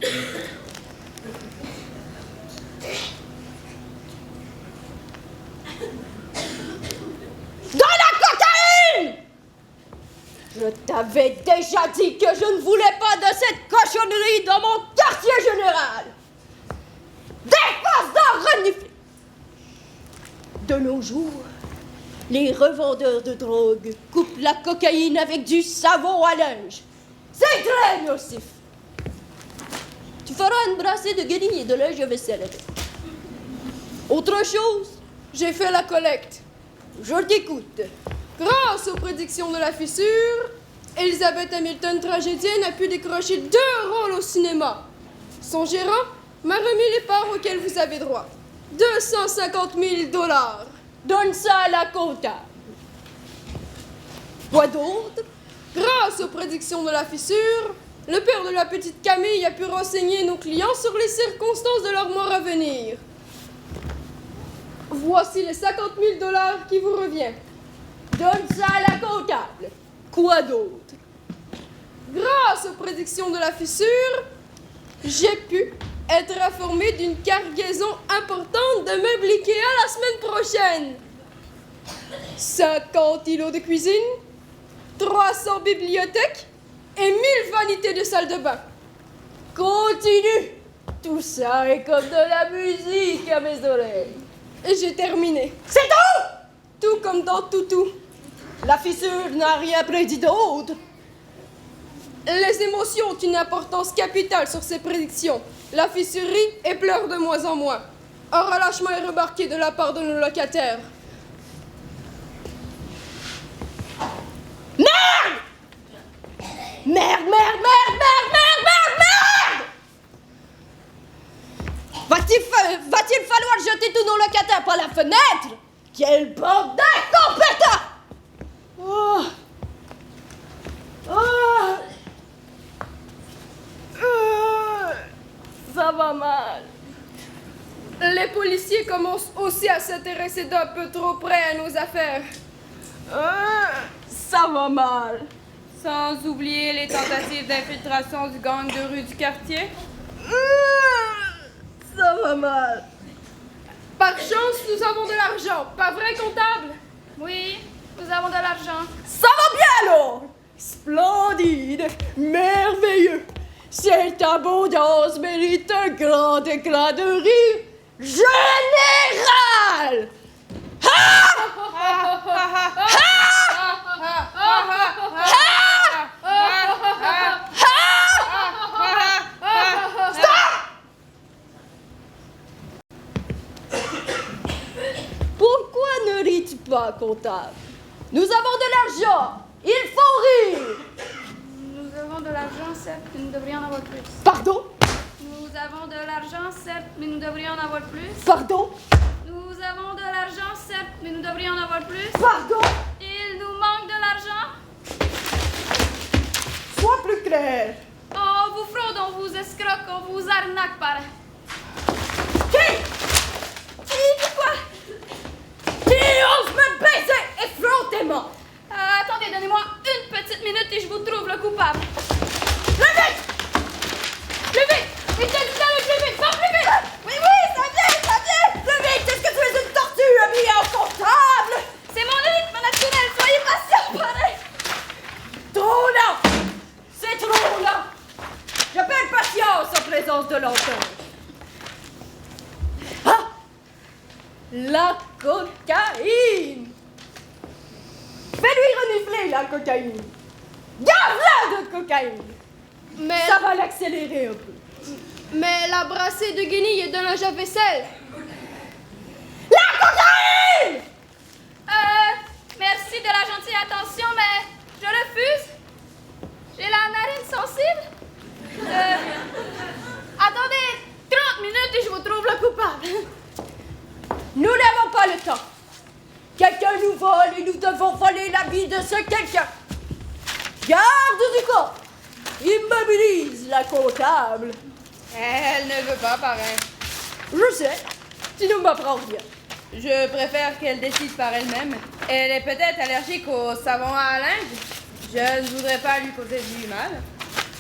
De la cocaïne! Je t'avais déjà dit que je ne voulais pas de cette cochonnerie dans mon quartier général. Des faces d'or reniflées. De nos jours, les revendeurs de drogue coupent la cocaïne avec du savon à linge. C'est très nocif. Tu feras une brassée de guenilles et de linge à vaisselle avec. Autre chose? J'ai fait la collecte. Je t'écoute. Grâce aux prédictions de la fissure, Elizabeth Hamilton tragédienne a pu décrocher 2 rôles au cinéma. Son gérant m'a remis les parts auxquelles vous avez droit. 250 000 $. Donne ça à la comptable. Quoi d'autre? Grâce aux prédictions de la fissure, le père de la petite Camille a pu renseigner nos clients sur les circonstances de leur mort à venir. Voici les 50 000 $ qui vous reviennent. Donne ça à la comptable. Quoi d'autre? Grâce aux prédictions de la fissure, j'ai pu être informé d'une cargaison importante de meubles Ikea la semaine prochaine. 50 îlots de cuisine, 300 bibliothèques et 1000 vanités de salle de bain. Continue. Tout ça est comme de la musique à mes oreilles. Et j'ai terminé. C'est tout? Tout comme dans Toutou. La fissure n'a rien prédit d'autre. Les émotions ont une importance capitale sur ces prédictions. La fissure rit et pleure de moins en moins. Un relâchement est remarqué de la part de nos locataires. Merde! Merde, merde, merde, merde, merde, merde, merde! Va-t-il falloir jeter tous nos locataires par la fenêtre? Quelle bande d'incompétents! Oh. Oh. Ça va mal. Les policiers commencent aussi à s'intéresser d'un peu trop près à nos affaires. Ça va mal. Sans oublier les tentatives d'infiltration du gang de rue du quartier. Ça va mal. Par chance, nous avons de l'argent, pas vrai, comptable? Oui, nous avons de l'argent. Ça va bien alors! Splendide! Merveilleux! Cette abondance mérite un grand éclat de rire général! Pourquoi ne ris-tu pas, comptable? Nous avons de l'argent! Il faut rire! Nous avons de l'argent, certes, mais nous devrions en avoir plus. Pardon? Nous avons de l'argent, certes, mais nous devrions en avoir plus. Pardon? Nous avons de l'argent, certes, mais nous devrions en avoir plus. Pardon? Il nous manque de l'argent. clair. Oh, vous fraude, on vous escroque, on vous arnaque, pareil. Qui quoi? Qui ose me baiser effrontément? Attendez, donnez-moi une petite minute et je vous trouve le coupable. Plus vite! Plus vite! Et t'as dit d'aller plus vite, va plus vite! Oui, ça vient! Plus vite! Est-ce que tu es une tortue habillée en comptable? C'est mon rythme naturel, soyez patient, pareil! Trop lent! C'est trop lent! J'appelle patience en présence de lenteur. Ah! La cocaïne! Fais-lui renifler la cocaïne! Gave-la de cocaïne! Mais... Ça va l'accélérer un peu. Mais la brassée de guenilles est de linge à vaisselle. La cocaïne! Merci de la gentille attention, mais je refuse. J'ai la narine sensible. Attendez 30 minutes et je vous trouve le coupable. Nous n'avons pas le temps. Quelqu'un nous vole et nous devons voler la vie de ce quelqu'un. Garde du corps. Immobilise la comptable. Elle ne veut pas, parrain. Je sais. Tu ne m'apprends rien. Je préfère qu'elle décide par elle-même. Elle est peut-être allergique au savon à linge. Je ne voudrais pas lui causer du mal.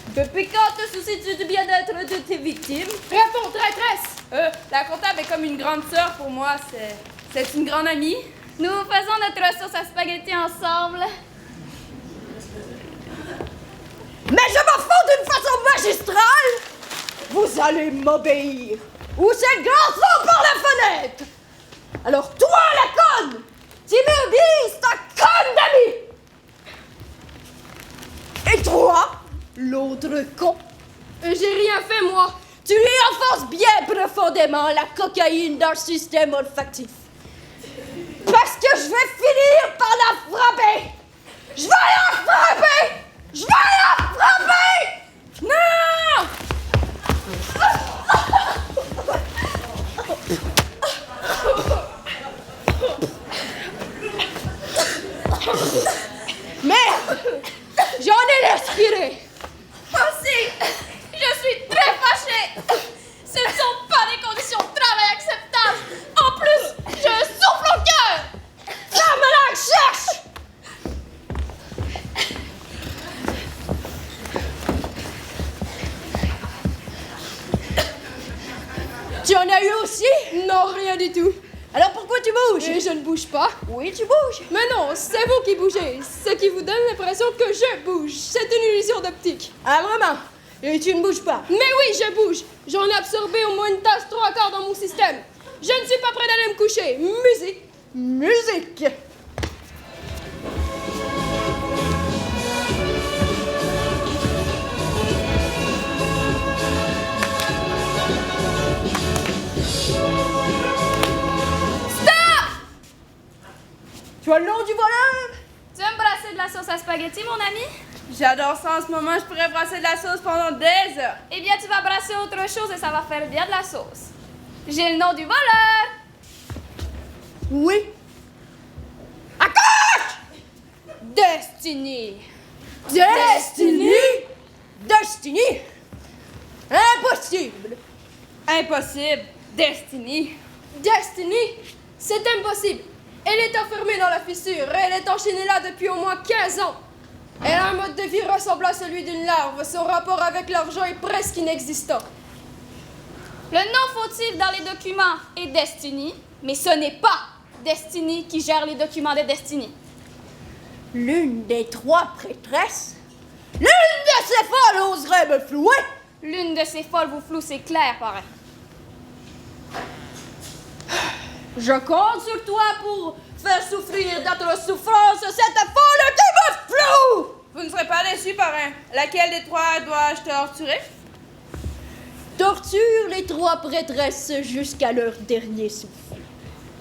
Depuis quand te soucies-tu du bien-être de tes victimes? Réponds, traîtresse! La comptable est comme une grande sœur pour moi. C'est une grande amie. Nous faisons notre sauce à spaghetti ensemble. Mais je m'en fous d'une façon magistrale! Vous allez m'obéir, ou c'est le garçon par la fenêtre! Alors toi, la conne, tu m'obéis, ta conne d'amie! Et toi, l'autre con? J'ai rien fait, moi. Tu lui enfonces bien profondément la cocaïne dans le système olfactif. Parce que je vais finir par la frapper! Je vais la frapper! Je vais la frapper! Non! Merde! J'en ai respiré! Aussi, je suis très fâchée. Ce ne sont pas des conditions de travail acceptables. En plus, je souffle au cœur. Ferme-la, cherche! Tu en as eu aussi? Non, rien du tout. Alors pourquoi tu bouges? Et je ne bouge pas. Oui, tu bouges. Mais non, c'est vous qui bougez. Ce qui vous donne l'impression que je bouge. C'est une illusion d'optique. Ah vraiment? Et tu ne bouges pas? Mais oui, je bouge. J'en ai absorbé au moins une tasse 3/4 dans mon système. Je ne suis pas prêt d'aller me coucher. Musique. Musique! Tu as le nom du voleur? Tu veux me brasser de la sauce à spaghetti, mon ami? J'adore ça en ce moment. Je pourrais brasser de la sauce pendant des heures. Eh bien, tu vas brasser autre chose et ça va faire bien de la sauce. J'ai le nom du voleur. Oui. Accroche! Destiny. Destiny? Destiny? Impossible. Impossible. Destiny. Destiny? C'est impossible. Elle est enfermée dans la fissure et elle est enchaînée là depuis au moins 15 ans. Elle a un mode de vie ressemblant à celui d'une larve. Son rapport avec l'argent est presque inexistant. Le nom fautif dans les documents est Destiny, mais ce n'est pas Destiny qui gère les documents de Destiny. L'une des 3 prêtresses? L'une de ces folles oserait me flouer? L'une de ces folles vous floue, c'est clair, pareil. Je compte sur toi pour faire souffrir d'atroces souffrances cette folle qui me floue! Vous ne serez pas déçu, parrain. Laquelle des 3 dois-je torturer? Torture les 3 prêtresses jusqu'à leur dernier souffle.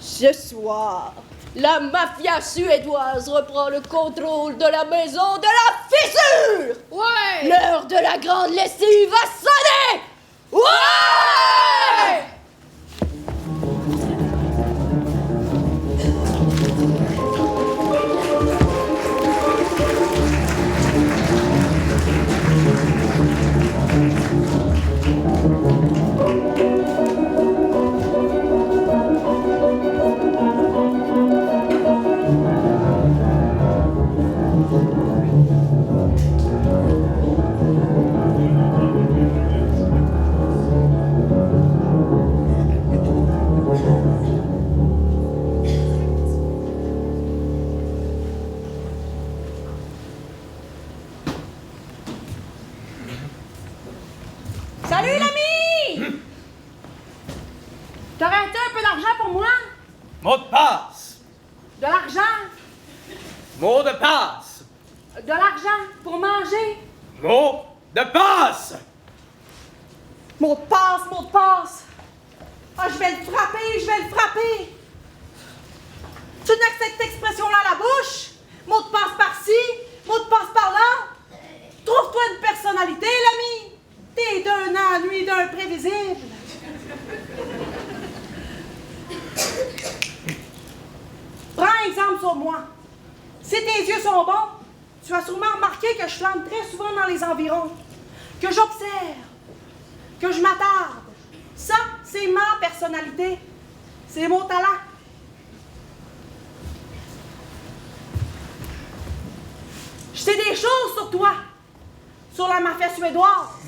Ce soir, la mafia suédoise reprend le contrôle de la maison de la fissure! Ouais! L'heure de la grande lessive va sonner! Ouais! Mot de passe. De l'argent. Mot de passe. De l'argent pour manger. Mot de passe. Mot de passe, mot de passe. Ah, je vais le frapper, je vais le frapper. Tu n'as que cette expression-là à la bouche. Mot de passe par-ci, mot de passe par-là. Trouve-toi une personnalité, l'ami. T'es d'un ennui, d'un prévisible. Prends exemple sur moi. Si tes yeux sont bons, tu as sûrement remarqué que je flâne très souvent dans les environs, que j'observe, que je m'attarde. Ça, c'est ma personnalité. C'est mon talent. Je sais des choses sur toi, sur la mafia suédoise.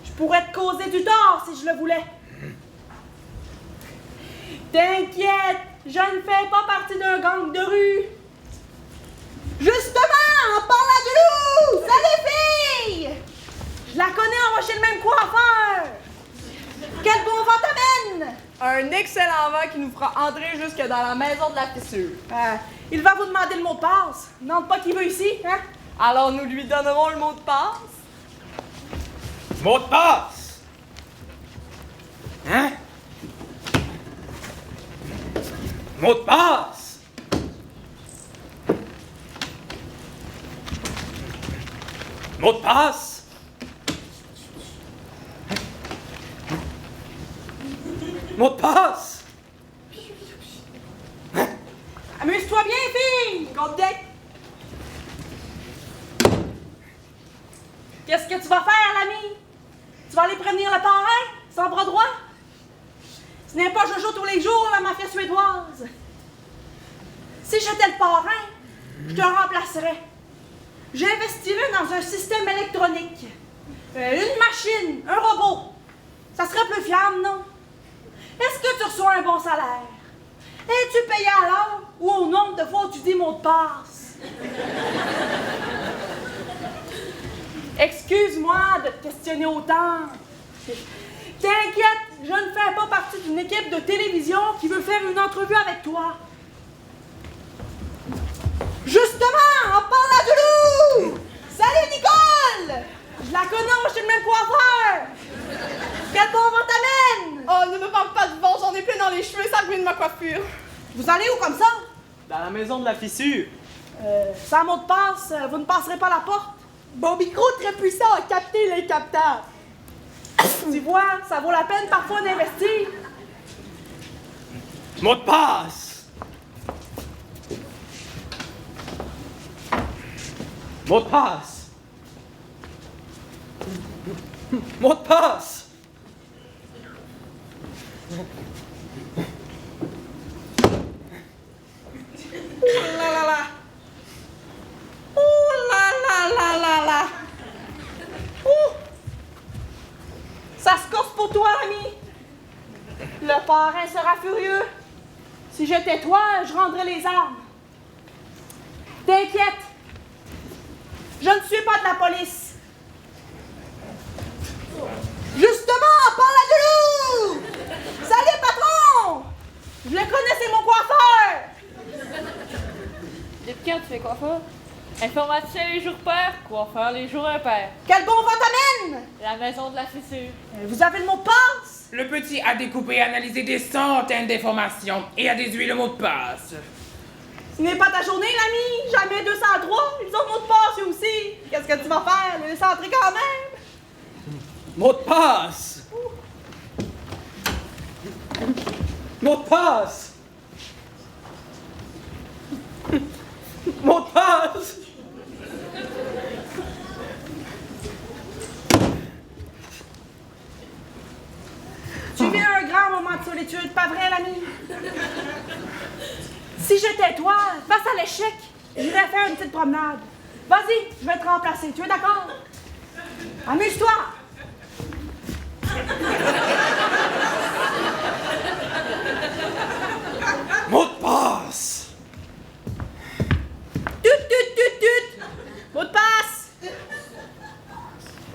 Je pourrais te causer du tort si je le voulais. T'inquiète, je ne fais pas partie d'un gang de rue. Justement, en parlant du loup! Salut, fille! Je la connais, on va chez le même coiffeur. Quel bon vent t'amène! Un excellent vent qui nous fera entrer jusque dans la maison de la fissure. Il va vous demander le mot de passe. Non, pas qu'il veut ici, hein? Alors nous lui donnerons le mot de passe. Mot de passe. Hein? Mot de passe. Mot de passe. Mot de passe. Amuse-toi bien, fille! Compte deck. Qu'est-ce que tu vas faire, l'ami? Tu vas aller prévenir le parrain, sans bras droit? Ce n'est pas Jojo tous les jours, la mafia suédoise. Si j'étais le parrain, je te remplacerais. J'investirais dans un système électronique. Une machine, un robot. Ça serait plus fiable, non? Est-ce que tu reçois un bon salaire? Es-tu payé à l'heure ou au nombre de fois où tu dis mot de passe? Excuse-moi de te questionner autant. T'inquiète, je ne fais pas partie d'une équipe de télévision qui veut faire une entrevue avec toi. Justement, en parlant du loup! Salut, Nicole! Je la connais, on va chez le même coiffeur! Quel bon vent t'amène! Oh, ne me parle pas de vent, j'en ai plein dans les cheveux, ça ruine ma coiffure. Vous allez où comme ça? Dans la maison de la fissure. Sans mot de passe, vous ne passerez pas la porte. Mon micro très puissant a capté l'incaptable. Tu vois, ça vaut la peine parfois d'investir. Mot de passe. Mot de passe. Mot de passe. Ouh là là là. Ouh là là là là là. Ouh. Ça se corse pour toi, ami. Le parrain sera furieux. Si j'étais toi, je rendrais les armes. T'inquiète. Je ne suis pas de la police. Justement, parle à du loup. Salut, patron. Je le connais, c'est mon coiffeur. Depuis quand tu fais coiffeur? Informaticien les jours pairs, coiffeur les jours impairs. Quel bon vent t'amène? La maison de la fissure. Vous avez le mot de passe? Le petit a découpé et analysé des centaines d'informations et a déduit le mot de passe. Ce n'est pas ta journée, l'ami. Jamais 203. Ils ont le mot de passe, eux aussi. Qu'est-ce que tu vas faire? Les laisser entrer quand même? Mot de passe. Mot de passe. Mot de passe. Tu vis un grand moment de solitude, pas vrai, l'ami? Si j'étais toi, face à l'échec, j'irais faire une petite promenade. Vas-y, je vais te remplacer. Tu es d'accord? Amuse-toi! Mot de passe. Tut. Mot de passe!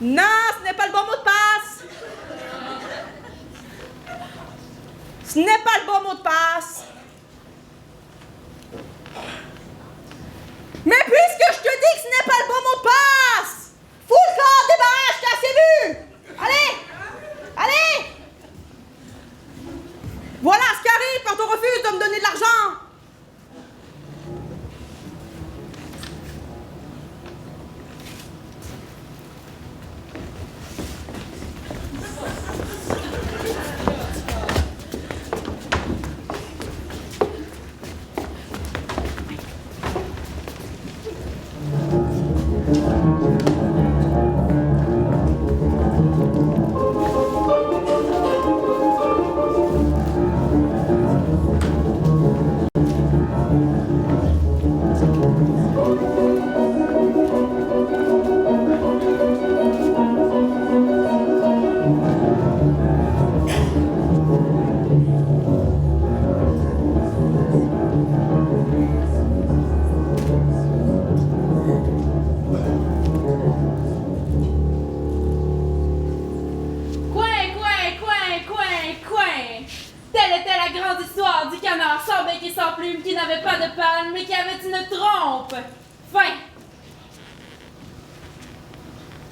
Non, ce n'est pas le bon mot de passe! Ce n'est pas le bon mot de passe. Mais puisque je te dis que ce n'est pas le bon mot de passe, fous le corps des barrages, t'as assez vu. Allez! Allez! Voilà ce qui arrive quand on refuse de me donner de l'argent.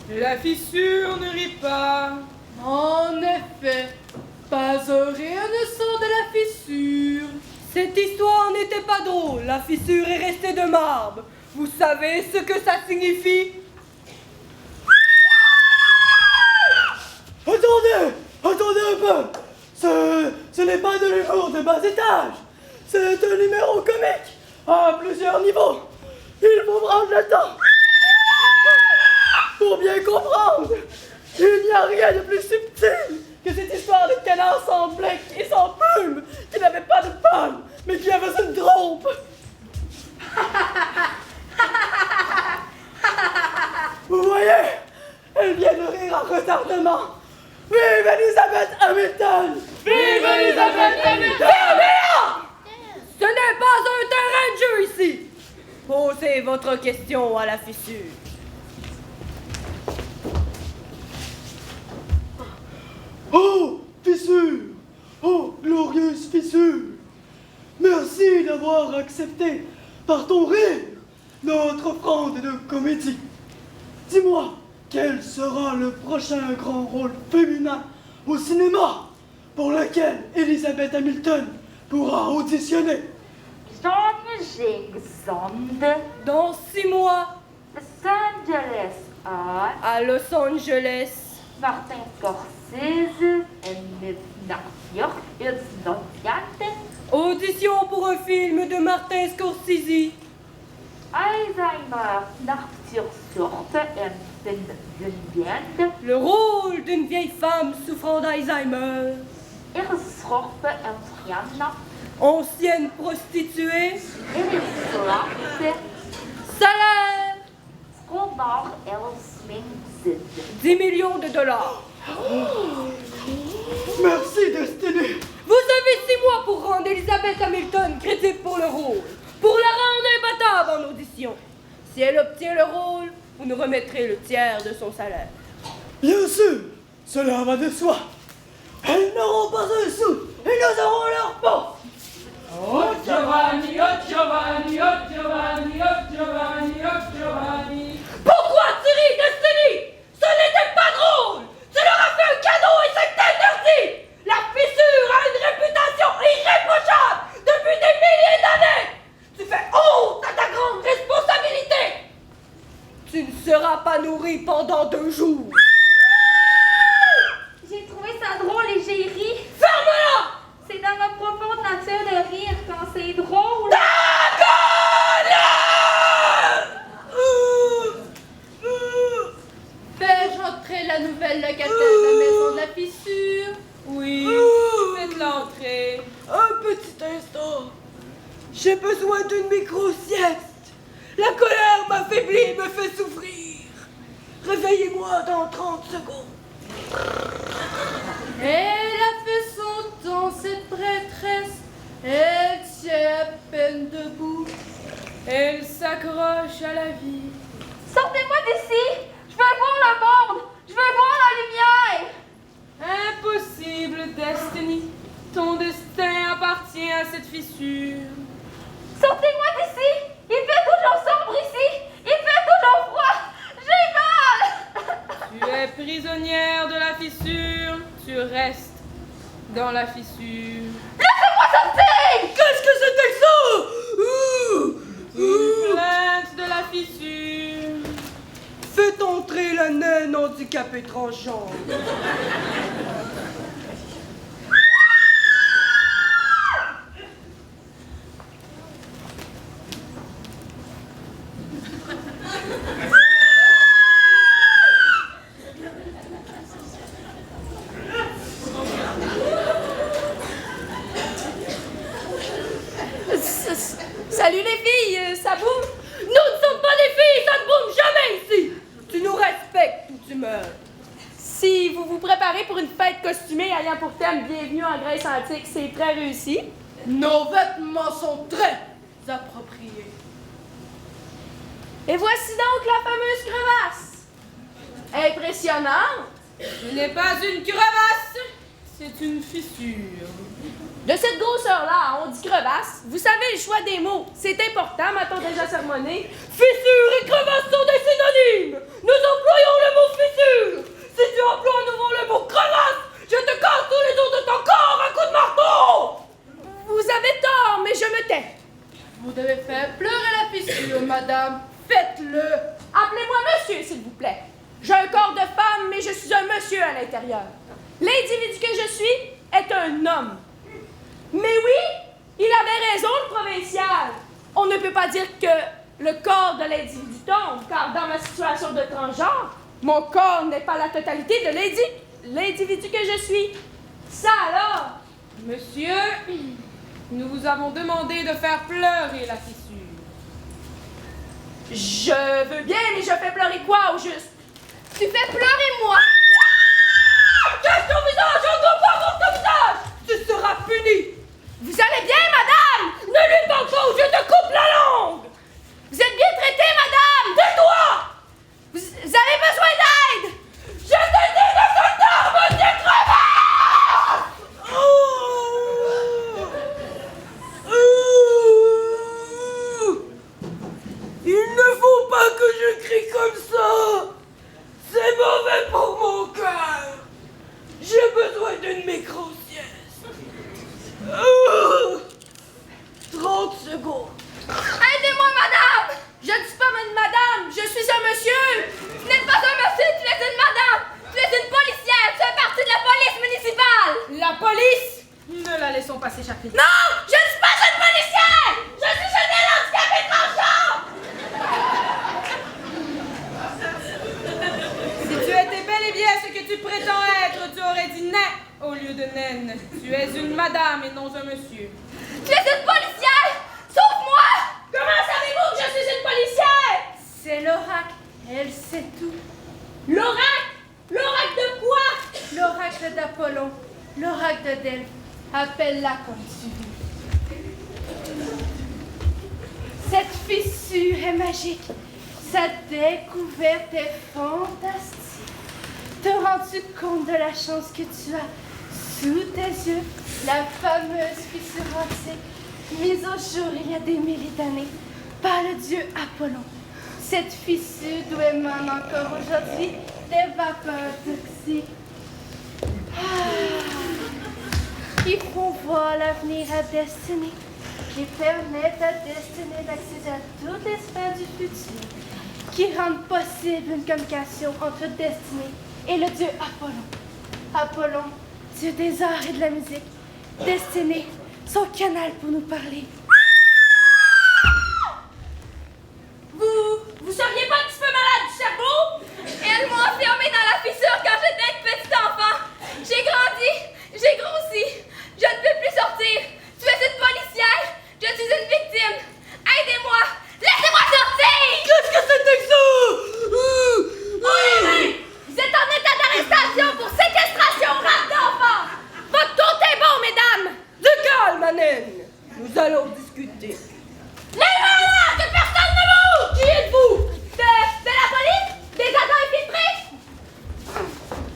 La fissure ne rit pas. En effet, pas un rien ne sort de la fissure. Cette histoire n'était pas drôle, la fissure est restée de marbre. Vous savez ce que ça signifie? Attendez un peu. Ce n'est pas de l'humour de bas étage. C'est un numéro comique à plusieurs niveaux. Il faut prendre le temps pour bien comprendre. Il n'y a rien de plus subtil que cette histoire de canard sans bec et sans plume, qui n'avait pas de palme, mais qui avait une trompe. Vous voyez, elle vient de rire en retardement. Vive Elizabeth Hamilton! Vive Elizabeth Hamilton! Ce n'est pas un terrain de jeu ici. Posez votre question à la fissure. Oh, fissure! Oh, glorieuse fissure! Merci d'avoir accepté, par ton rire, notre offrande de comédie. Dis-moi, quel sera le prochain grand rôle féminin au cinéma pour lequel Elizabeth Hamilton pourra auditionner? Dans 6 mois. Los Angeles. À Los Angeles. Martin Scorsese en 1990. Audition pour un film de Martin Scorsese. Alzheimer Nachtursurte en 2020. Le rôle d'une vieille femme souffrant d'Alzheimer. Ersrorpe en Friana. Ancienne prostituée. Erisrorpe. Salaire. Skålar Elsmingsid. 10 millions de dollars. Merci, Destiny. Vous avez 6 mois pour rendre Elizabeth Hamilton crédible pour le rôle. Pour la rendre imbattable en audition. Si elle obtient le rôle, vous nous remettrez le tiers de son salaire. Bien sûr, cela va de soi. Elles n'auront pas un sou et nous aurons leur peau. Oh Giovanni, oh Giovanni, oh Giovanni, oh Giovanni, oh Giovanni. Pourquoi tu ris, Destiny? Ce n'était pas drôle. Tu leur as fait un cadeau et c'est interdit. La fissure a une réputation irréprochable depuis des milliers d'années. Tu fais honte à ta grande responsabilité. Tu ne seras pas nourri pendant 2 jours. J'ai trouvé ça drôle et j'ai ri. Ferme-la! C'est dans ma profonde nature de rire quand c'est drôle. Fais-je entrer la nouvelle locataire de la maison de la fissure? Oui, faites l'entrée. Un petit instant. J'ai besoin d'une micro-sieste. La colère m'affaiblit et me fait souffrir. Réveillez-moi dans 30 secondes. Elle a fait son temps, cette prêtresse. Elle tient à peine debout. Elle s'accroche à la vie. Sortez-moi d'ici! Je veux voir le monde! Je veux voir la lumière! Impossible, Destiny. Ton destin cette fissure. Sortez-moi d'ici! Il fait toujours sombre ici! Il fait toujours froid! J'ai mal! Tu es prisonnière de la fissure. Tu restes dans la fissure. Laissez-moi sortir! Qu'est-ce que c'était que ça? Une plainte de la fissure. Faites entrer la naine handicapée transgenre. Salut les filles, ça boum? Nous ne sommes pas des filles, ça ne boum jamais ici! Tu nous respectes ou tu meurs. Si vous vous préparez pour une fête costumée ayant pour thème Bienvenue en Grèce antique, c'est très réussi. Nos vêtements sont très appropriés. Et voici donc la fameuse crevasse. Impressionnante. Ce n'est pas une crevasse, c'est une fissure. De cette grosseur-là, on dit crevasse. Vous savez le choix des mots. C'est important, m'a-t-on déjà sermonné. Fissure et crevasse sont des synonymes. Nous employons le mot fissure. Si tu emploies à nouveau le mot crevasse, je te casse tous les os de ton corps à coups de marteau. Vous avez tort, mais je me tais. Vous devez faire pleurer la fissure, madame. Faites-le. Appelez-moi monsieur, s'il vous plaît. J'ai un corps de femme, mais je suis un monsieur à l'intérieur. L'individu que je suis est un homme. Mais oui, il avait raison, le provincial. On ne peut pas dire que le corps de l'individu tombe, car dans ma situation de transgenre, mon corps n'est pas la totalité de l'individu que je suis. Ça alors, monsieur, nous vous avons demandé de faire pleurer la fissure. Je veux bien, mais je fais pleurer quoi au juste? Tu fais pleurer moi! Cache ton visage, on ne doit pas voir ton visage! Tu seras puni! Vous allez bien, madame? Ne lui parle pas ou je te coupe la langue! Vous êtes bien traitée, madame? Tais-toi! Vous avez besoin d'aide? Je te dis de te taire, monsieur crevasse! Il ne faut pas que je crie comme ça! C'est mauvais pour mon cœur! J'ai besoin d'une micro-sieste! 30 secondes! Aidez-moi, madame! Je ne suis pas une madame, je suis un monsieur! Tu n'es pas un monsieur, tu es une madame! Tu es une policière, tu fais partie de la police municipale! La police? Ne la laissons pas s'échapper. Non! Je ne suis pas une policière! Je suis une aile handicapée transgenre! Si tu étais bel et bien ce que tu prétends être, tu aurais dit nain au lieu de naine. Tu es une madame et non un monsieur. Tu es une policière! Sauve-moi! Comment savez-vous que je suis une policière? C'est l'oracle, elle sait tout. L'oracle? L'oracle de quoi? L'oracle d'Apollon, l'oracle de Delphes. Appelle-la comme tu veux. Cette fissure est magique. Sa découverte est fantastique. Te rends-tu compte de la chance que tu as sous tes yeux? La fameuse fissure antique, mise au jour il y a des milliers d'années par le dieu Apollon. Cette fissure d'où émanent encore aujourd'hui des vapeurs toxiques qui font voir l'avenir à destinée, qui permettent à destinée d'accéder à toutes les sphères du futur, qui rendent possible une communication entre destinée et le dieu Apollon. Apollon, dieu des arts et de la musique, destinée, son canal pour nous parler. Vous seriez pas un petit peu malade du cerveau? Elles m'ont enfermée dans la fissure quand j'étais une petite enfant. J'ai grandi, j'ai grossi, je ne peux plus sortir. Tu es une policière, je suis une victime. Aidez-moi, laissez-moi sortir! Qu'est-ce que c'était que ça? Oui! Vous êtes en état d'arrestation pour séquestration rate d'enfants. Votre compte est bon, mesdames. De calme, Anne. Nous allons discuter. Les mains là, que personne ne bouge! Qui êtes-vous? De la police? Des agents infiltrés?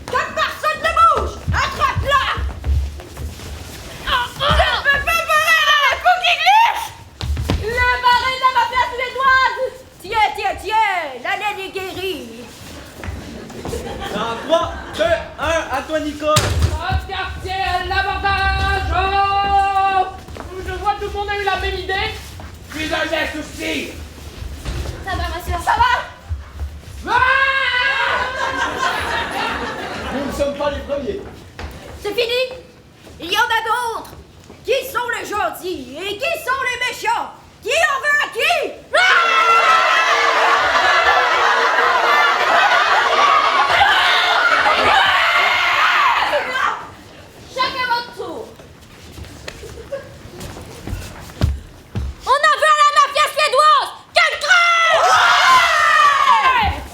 Que personne ne bouge! Attrape-la! Je ne peux pas voler dans plus un geste aussi! Ça va, ma soeur? Ça va? Nous ne sommes pas les premiers. C'est fini! Il y en a d'autres! Qui sont les gentils et qui sont les méchants? Qui en veut à qui? Chacun votre tour. On en veut à la mafia suédoise! Quelle crève!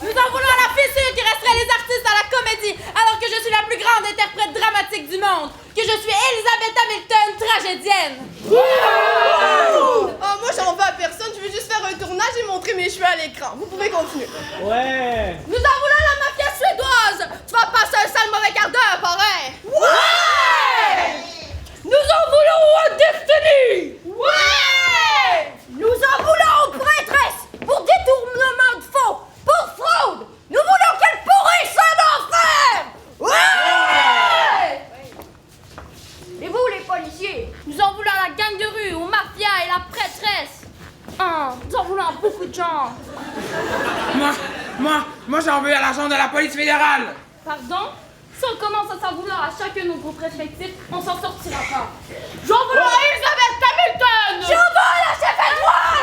Nous en voulons à la fissure qui resterait les artistes à la comédie, alors que je suis la plus grande interprète dramatique du monde, que je suis Elizabeth Hamilton, tragédienne. Oh, moi j'en veux à personne, je veux juste faire un tournage et montrer mes cheveux à l'écran. Vous pouvez continuer. Ouais. Nous en voulons à la mafia suédoise! Tu vas passer un sale mauvais quart d'heure, pareil! Ouais! Nous en voulons à Destiny! Ouais! Nous en voulons aux prêtresses pour détournement de fonds, pour fraude! Nous voulons qu'elles pourrissent en enfer! Ouais! Et vous, les policiers? Nous en voulons à la gang de rue, aux mafias et la prêtresse. Nous en voulons à beaucoup de gens. Moi, j'en veux à l'agent de la police fédérale! Pardon? Si on commence à s'en vouloir à chacun de nos groupes respectifs, on s'en sortira pas. J'en veux à Elizabeth Hamilton! J'en veux à la chef Edouard!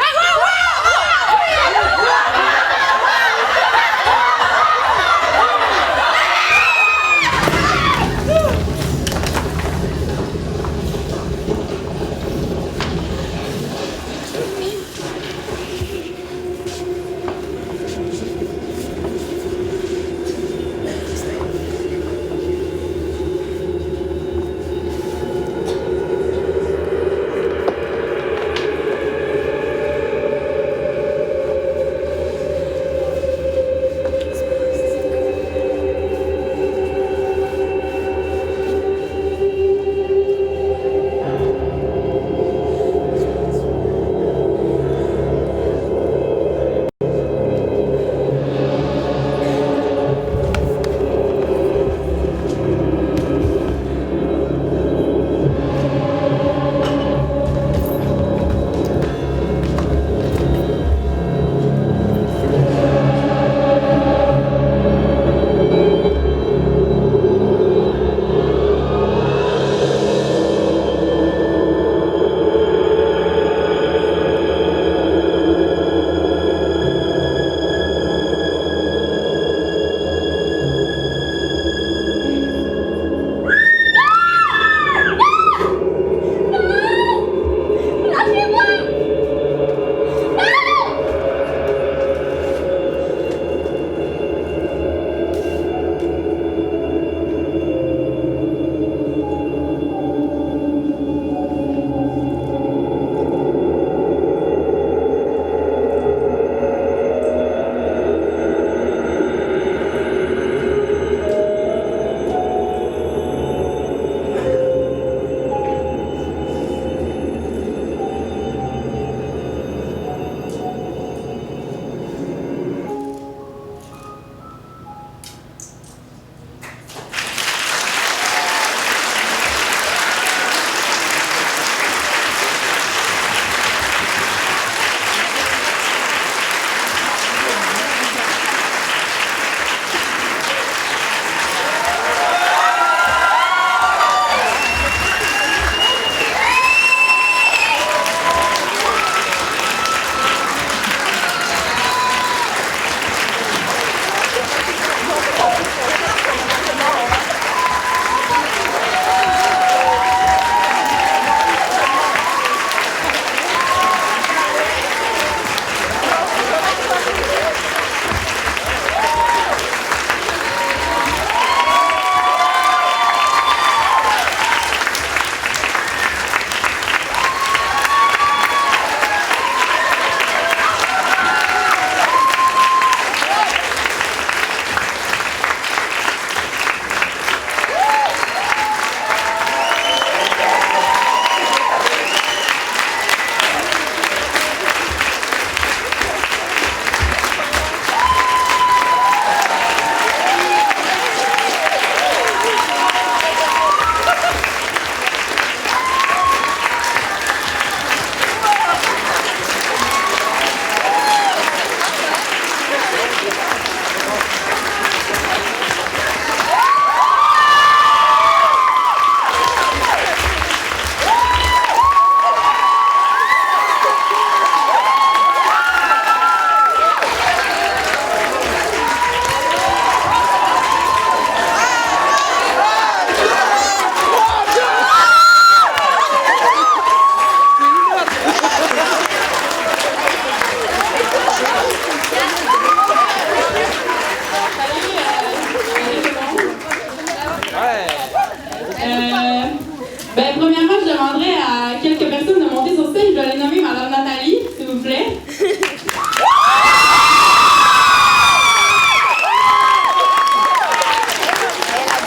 Ben, premièrement, je demanderais à quelques personnes de monter sur scène. Je vais les nommer Madame Nathalie, s'il vous plaît.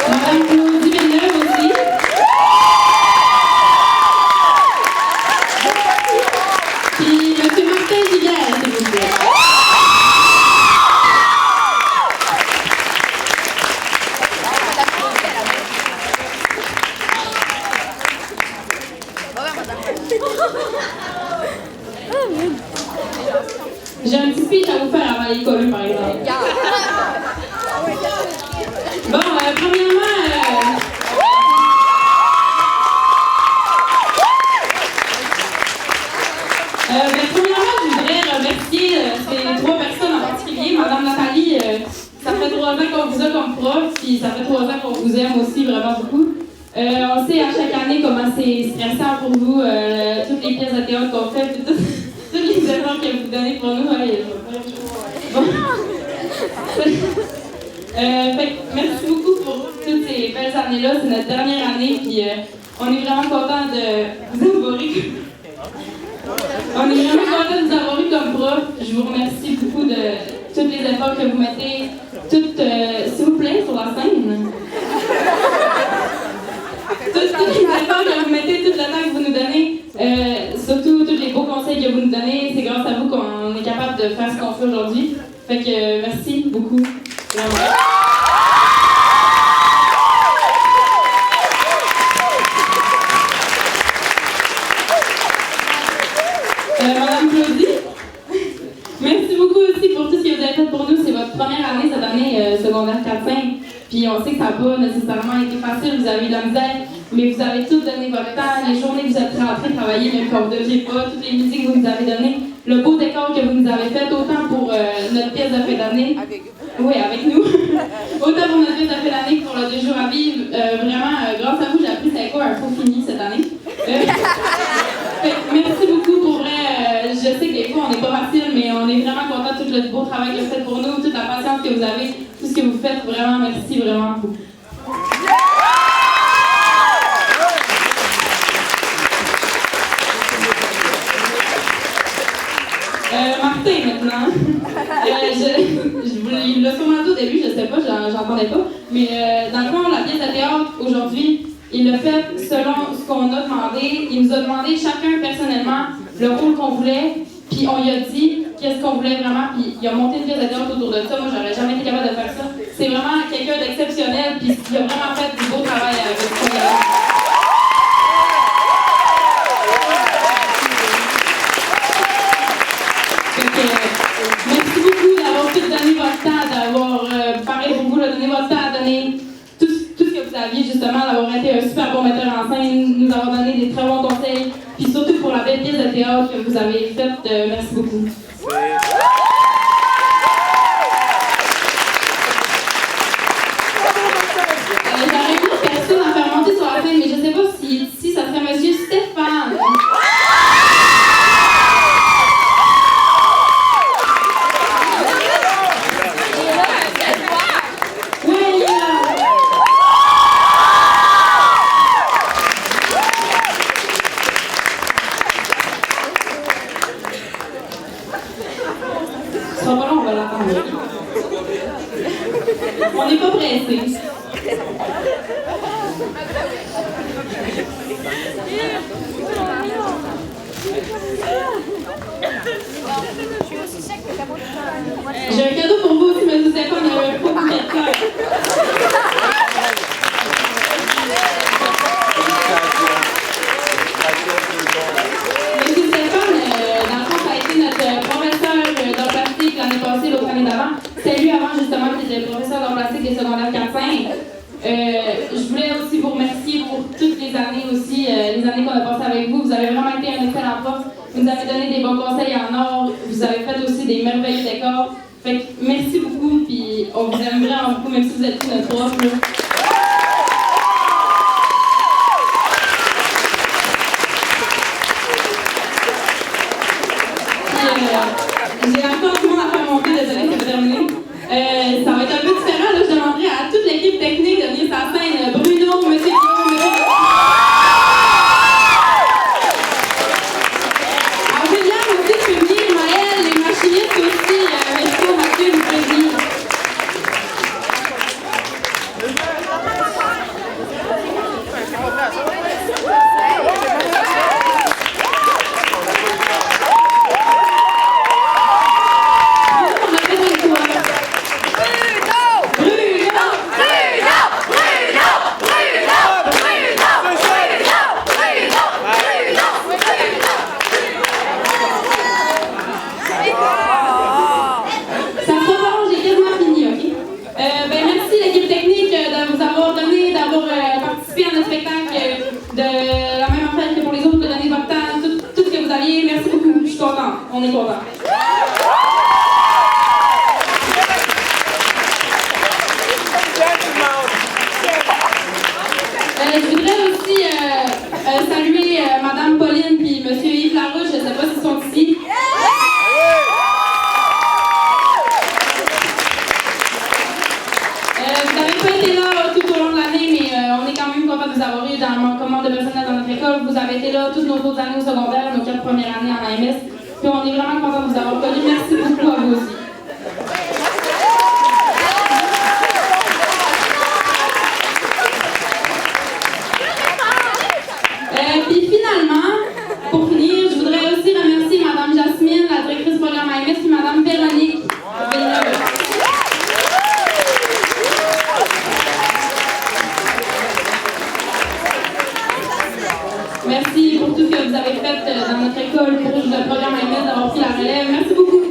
Madame Claudie Villeneuve aussi. Puis Monsieur Martin Giguère, s'il vous plaît. J'ai un petit speech à vous faire avant l'école, par exemple. Bon, premièrement, je voudrais remercier ces 3 personnes en particulier. Madame Nathalie, ça fait 3 ans qu'on vous a comme prof, puis ça fait 3 ans qu'on vous aime aussi vraiment beaucoup. On sait à chaque année comment c'est stressant pour vous, toutes les pièces de théâtre qu'on fait, puis tous les efforts que vous donnez pour nous. Allez, bon. Fait que merci beaucoup pour toutes ces belles années-là. C'est notre dernière année, puis on est vraiment contents de vous avoir eu. On est vraiment contents de vous avoir eu comme prof. Je vous remercie beaucoup de tous les efforts que vous mettez. S'il vous plaît, sur la scène. Tous les efforts que vous mettez, tout le temps que vous nous donnez, surtout tous les beaux conseils que vous nous donnez, c'est grâce à vous qu'on est capable de faire ce qu'on fait aujourd'hui. Fait que merci beaucoup. Vraiment. Madame Claudie, merci beaucoup aussi pour tout ce que vous avez fait pour nous. C'est votre première année cette année, secondaire 4-5. Puis on sait que ça n'a pas nécessairement été facile, vous avez eu de la misère, mais vous avez tout donné votre temps, les journées que vous êtes rentrés travailler, même quand vous ne deviez pas, toutes les musiques que vous nous avez données, le beau décor que vous nous avez fait, autant pour notre pièce de fin d'année. Oui, avec nous. Autant pour notre pièce de fin d'année que pour le 2 jours à vivre. Vraiment, grâce à vous, j'ai appris c'était quoi un faux fini cette année. Merci beaucoup pour vrai. Je sais que des fois on n'est pas facile, mais on est vraiment content de tout le beau travail que vous faites pour nous, toute la patience que vous avez, tout ce que vous faites. Vraiment, merci vraiment beaucoup. Martin maintenant. Il l'a sûrement dit au début, je sais pas, j'entendais pas. Mais dans le fond, la pièce de théâtre aujourd'hui, il l'a fait selon ce qu'on a demandé. Il nous a demandé chacun personnellement le rôle qu'on voulait, puis on lui a dit qu'est-ce qu'on voulait vraiment, puis il a monté une pièce de théâtre autour de ça. Moi, j'aurais jamais été capable de faire ça. C'est vraiment quelqu'un d'exceptionnel, puis il a vraiment fait du beau travail avec ce qu'on a. Merci beaucoup d'avoir tout donné votre temps, d'avoir parlé pour vous, de donner votre temps, à donner tout ce que vous aviez, justement, d'avoir été un super bon metteur en scène, nous avoir donné des très bons conseils, puis surtout pour la belle pièce de théâtre que vous avez faite. Merci beaucoup. J'aurais une autre personne à faire monter sur la scène, mais je ne sais pas si ça serait Monsieur Stéphane. On n'est pas pressé. J'ai un cadeau pour vous aussi, mais vous savez pas, il y avait un faux bouquet de fleurs. Monsieur Stéphane, dans le fond, ça a été notre professeur d'art plastique l'année passée, l'autre année d'avant. C'est lui avant, justement, qui était le professeur d'art plastique des secondaires 4-5. Je voulais aussi vous remercier pour toutes les années aussi, les années qu'on a passées avec vous. Vous avez vraiment été un excellent prof. Vous nous avez donné des bons conseils en or. Vous avez fait aussi des merveilleux décors. Fait que merci beaucoup, puis on vous aime vraiment beaucoup, même si vous êtes tous notre prof. J'ai encore tout le monde à faire monter, désolé, c'est terminé. Ça va être un peu différent, là, je demanderai à toute l'équipe technique de venir sur la scène. Bruno, Monsieur Guillaume, de la même affaire que pour les autres, de donner votre temps, tout ce que vous aviez. Merci beaucoup, je suis contente. On est contents. Je voudrais aussi saluer Madame Pauline puis Monsieur Yves Larouche, je ne sais pas s'ils sont ici. Vous n'avez pas été là tout au long de l'année, mais on est quand même content de vous avoir eu dans le commande de personnel dans notre école. Vous avez été là toutes nos autres années au secondaire, nos 4 premières années en AMS. Puis on est vraiment content de vous avoir connus. Merci beaucoup à vous aussi. Puis finalement, pour finir, je voudrais aussi remercier Mme Jasmine, la directrice du programme AMS, puis Mme Véronique Villeneuve. Merci pour tout ce que vous avez fait dans notre école pour le programme AMS, d'avoir pris la relève. Merci beaucoup.